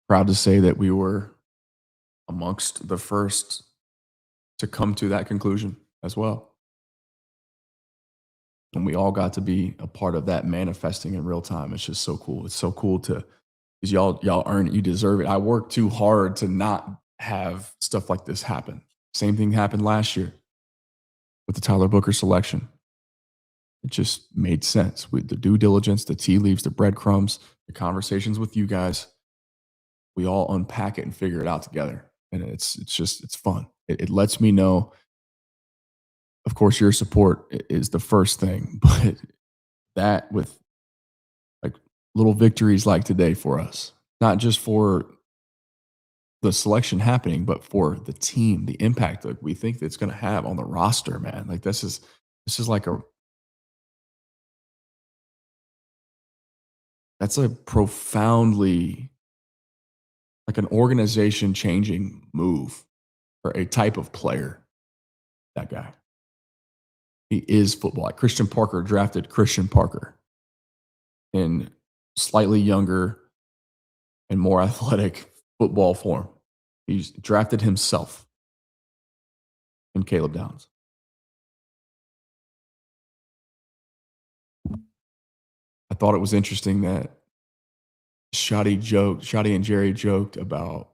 Proud to say that we were amongst the first to come to that conclusion as well. And we all got to be a part of that manifesting in real time. It's just so cool. It's so cool because y'all earn it. You deserve it. I worked too hard to not have stuff like this happen. Same thing happened last year with the Tyler Booker selection. It just made sense with the due diligence, the tea leaves, the breadcrumbs, the conversations with you guys. We all unpack it and figure it out together. And it's fun. It lets me know, of course, your support is the first thing, but that with like little victories like today for us, not just for the selection happening, but for the team, the impact that we think it's going to have on the roster, man. Like this is like that's a profoundly like an organization changing move for a type of player. That guy. He is football. Like Christian Parker drafted Christian Parker in slightly younger and more athletic football form. He's drafted himself in Caleb Downs. I thought it was interesting that Shotty and Jerry joked about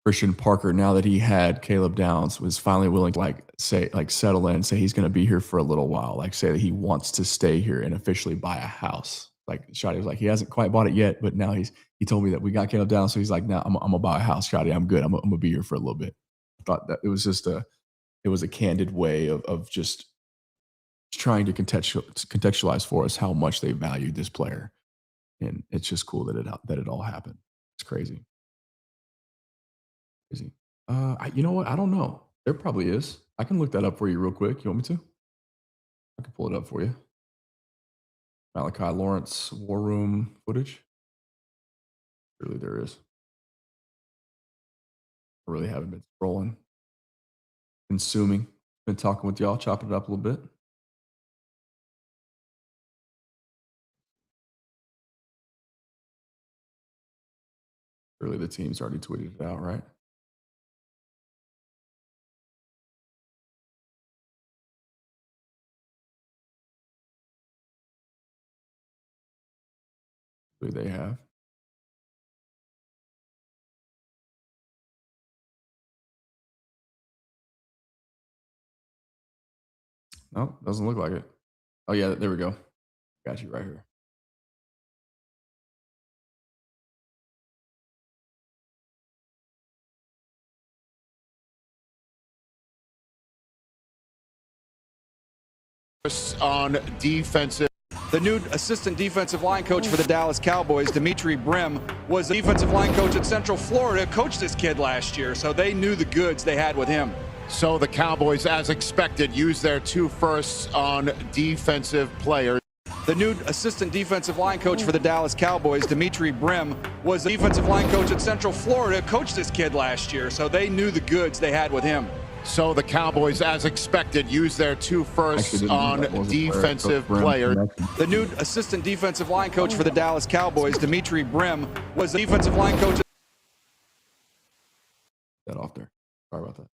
Christian Parker, now that he had Caleb Downs, was finally willing to settle in and say he's going to be here for a little while, like say that he wants to stay here and officially buy a house. Like Shotty was like, he hasn't quite bought it yet, but now he told me that we got Caleb Downs, so he's like, now I'm gonna buy a house, Shotty. I'm good. I'm gonna be here for a little bit. I thought that it was just it was a candid way of just trying to contextualize for us how much they valued this player. And it's just cool that it all happened. It's crazy. Crazy. You know what? I don't know. There probably is. I can look that up for you real quick. You want me to? I can pull it up for you. Malachi Lawrence War Room footage. Surely there is. I really haven't been scrolling, consuming. Been talking with y'all, chopping it up a little bit. Surely the team's already tweeted it out, right? Who they have. No, doesn't look like it. Oh yeah, there we go. Got you right here. On defensive. The new assistant defensive line coach for the Dallas Cowboys, Dimitri Brim, was the defensive line coach at Central Florida, coached this kid last year, so they knew the goods they had with him. So the Cowboys, as expected, used their 2 firsts on defensive players. The new assistant defensive line coach for the Dallas Cowboys, Dimitri Brim, was the defensive line coach at Central Florida, coached this kid last year, so they knew the goods they had with him. So the Cowboys, as expected, used their 2 firsts on defensive players. The new assistant defensive line coach for the Dallas Cowboys, Dimitri Brim, was the defensive line coach. That off there. Sorry about that.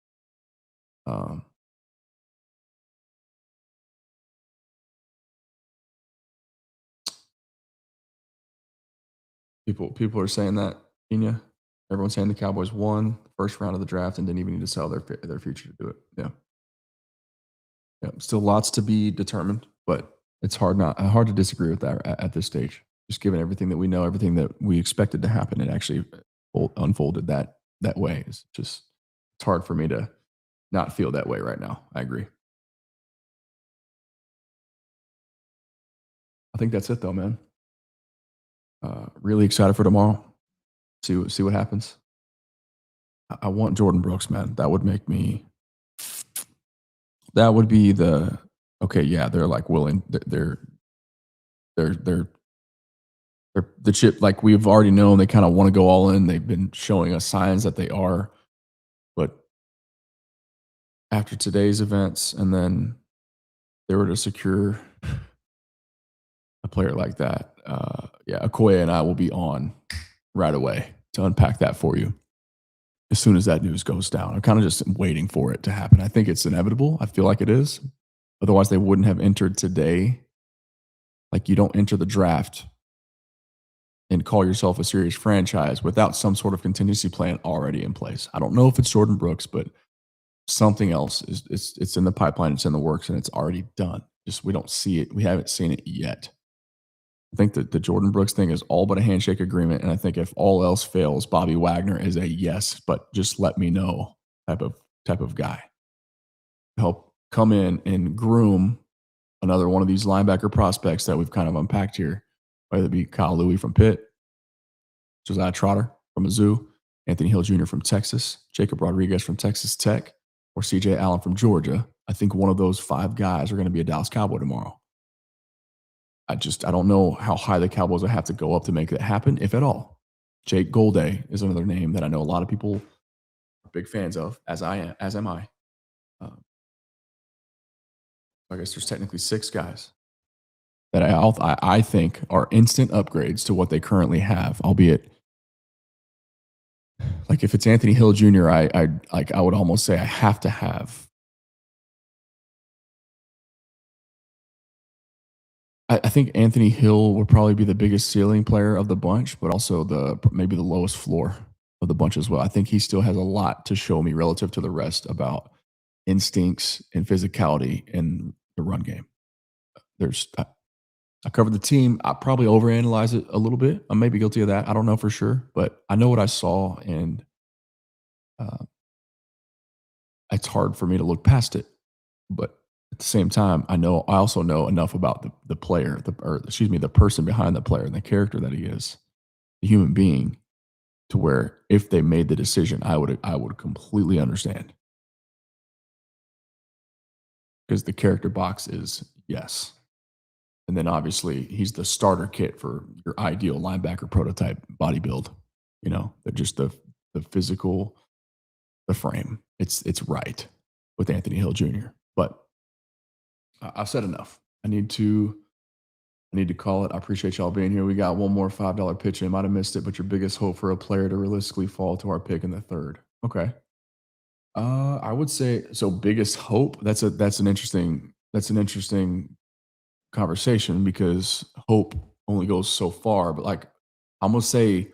People are saying that, Kenya. Everyone's saying the Cowboys won the first round of the draft and didn't even need to sell their future to do it. Yeah. Yeah. Still lots to be determined, but it's hard to disagree with that at this stage. Just given everything that we know, everything that we expected to happen, it actually unfolded that way. It's hard for me to not feel that way right now. I agree. I think that's it though, man. Really excited for tomorrow. See what happens. I want Jordan Brooks, man. That would make me. That would be the okay. Yeah, they're like willing. They're the chip. Like we've already known, they kind of want to go all in. They've been showing us signs that they are, but after today's events, and then they were to secure a player like that. Yeah, Okoye and I will be on right away to unpack that for you as soon as that news goes down. I'm kind of just waiting for it to happen. I think it's inevitable. I feel like it is. Otherwise, they wouldn't have entered today. Like you don't enter the draft and call yourself a serious franchise without some sort of contingency plan already in place. I don't know if it's Jordan Brooks, but something else it's in the pipeline. It's in the works and it's already done. Just we don't see it. We haven't seen it yet. I think that the Jordan Brooks thing is all but a handshake agreement. And I think if all else fails, Bobby Wagner is a yes, but just let me know type of guy. Help come in and groom another one of these linebacker prospects that we've kind of unpacked here, whether it be Kyle Louis from Pitt, Josiah Trotter from Mizzou, Anthony Hill Jr. from Texas, Jacob Rodriguez from Texas Tech, or CJ Allen from Georgia. I think one of those 5 guys are going to be a Dallas Cowboy tomorrow. I don't know how high the Cowboys will have to go up to make that happen, if at all. Jake Golday is another name that I know a lot of people are big fans of, as am I. I guess there's technically 6 guys that I think are instant upgrades to what they currently have, albeit like if it's Anthony Hill Jr., I would almost say I have to have. I think Anthony Hill would probably be the biggest ceiling player of the bunch, but also maybe the lowest floor of the bunch as well. I think he still has a lot to show me relative to the rest about instincts and physicality in the run game. I covered the team. I probably overanalyze it a little bit. I may be guilty of that. I don't know for sure, but I know what I saw, and it's hard for me to look past it. But at the same time, I also know enough about the player, the person behind the player and the character that he is, the human being, to where if they made the decision, I would completely understand. Because the character box is yes. And then obviously he's the starter kit for your ideal linebacker prototype body build. You know, just the physical, the frame. It's right with Anthony Hill Jr. But I've said enough. I need to call it. I appreciate y'all being here. We got one more $5 pitch in. Might have missed it, but your biggest hope for a player to realistically fall to our pick in the third. Okay. I would say so. Biggest hope. That's an interesting conversation because hope only goes so far. But like, I'm gonna say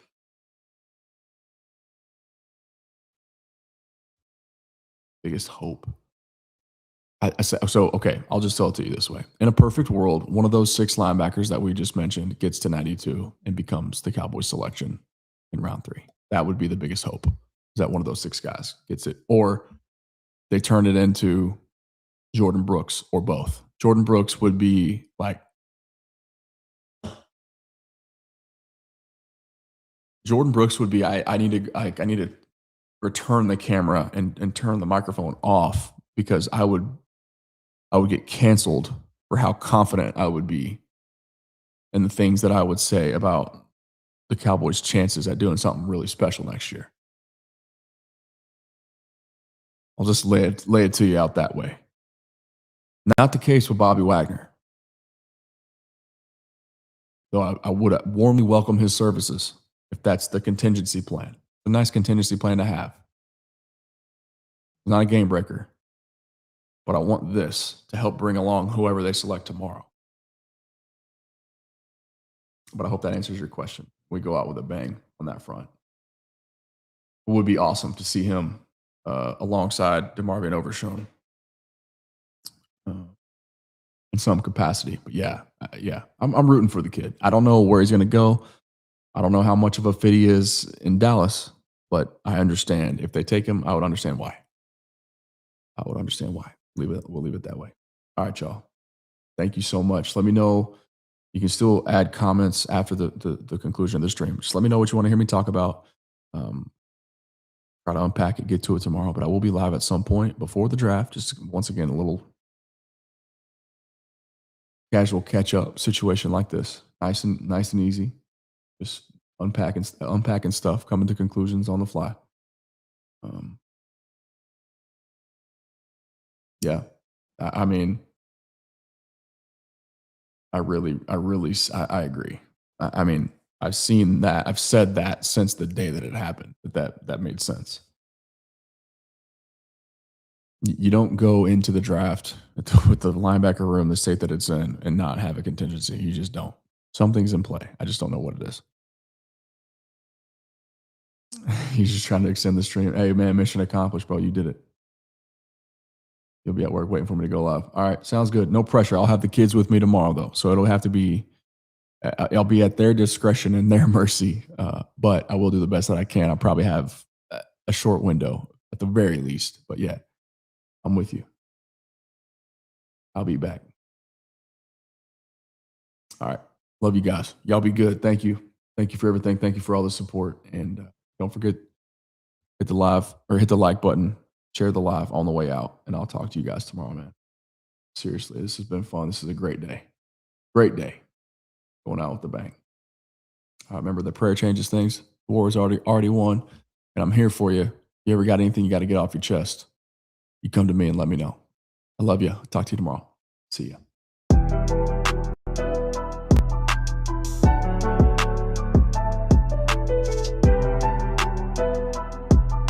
biggest hope. I say so. Okay, I'll just tell it to you this way. In a perfect world, one of those 6 linebackers that we just mentioned gets to 92 and becomes the Cowboys selection in round 3. That would be the biggest hope. Is that one of those 6 guys gets it, or they turn it into Jordan Brooks, or both. Jordan Brooks would be like I need to return the camera and turn the microphone off because I would get canceled for how confident I would be and the things that I would say about the Cowboys' chances at doing something really special next year. I'll just lay it to you out that way. Not the case with Bobby Wagner. Though I would warmly welcome his services if that's the contingency plan. It's a nice contingency plan to have. It's not a game breaker. But I want this to help bring along whoever they select tomorrow. But I hope that answers your question. We go out with a bang on that front. It would be awesome to see him alongside DeMarvion Overshown in some capacity. But yeah, I'm rooting for the kid. I don't know where he's going to go. I don't know how much of a fit he is in Dallas, but I understand. If they take him, I would understand why. We'll leave it that way. All right, y'all. Thank you so much. Let me know. You can still add comments after the conclusion of the stream. Just let me know what you want to hear me talk about. Try to unpack it, get to it tomorrow. But I will be live at some point before the draft. Just once again, a little casual catch-up situation like this. Nice and easy. Just unpacking stuff, coming to conclusions on the fly. Yeah, I mean, I agree. I mean, I've seen that. I've said that since the day that it happened. That made sense. You don't go into the draft with the linebacker room, the state that it's in, and not have a contingency. You just don't. Something's in play. I just don't know what it is. He's just trying to extend the stream. Hey, man, mission accomplished, bro. You did it. You'll be at work waiting for me to go live. All right, sounds good. No pressure. I'll have the kids with me tomorrow, though. So it'll have to be, I'll be at their discretion and their mercy. But I will do the best that I can. I'll probably have a short window at the very least. But yeah, I'm with you. I'll be back. All right. Love you guys. Y'all be good. Thank you. Thank you for everything. Thank you for all the support. And don't forget, hit the like button. Share the live on the way out, and I'll talk to you guys tomorrow, man. Seriously, this has been fun. This is a great day. Great day. Going out with the bang. Remember, the prayer changes things. The war is already won, and I'm here for you. You ever got anything you got to get off your chest, you come to me and let me know. I love you. Talk to you tomorrow. See ya.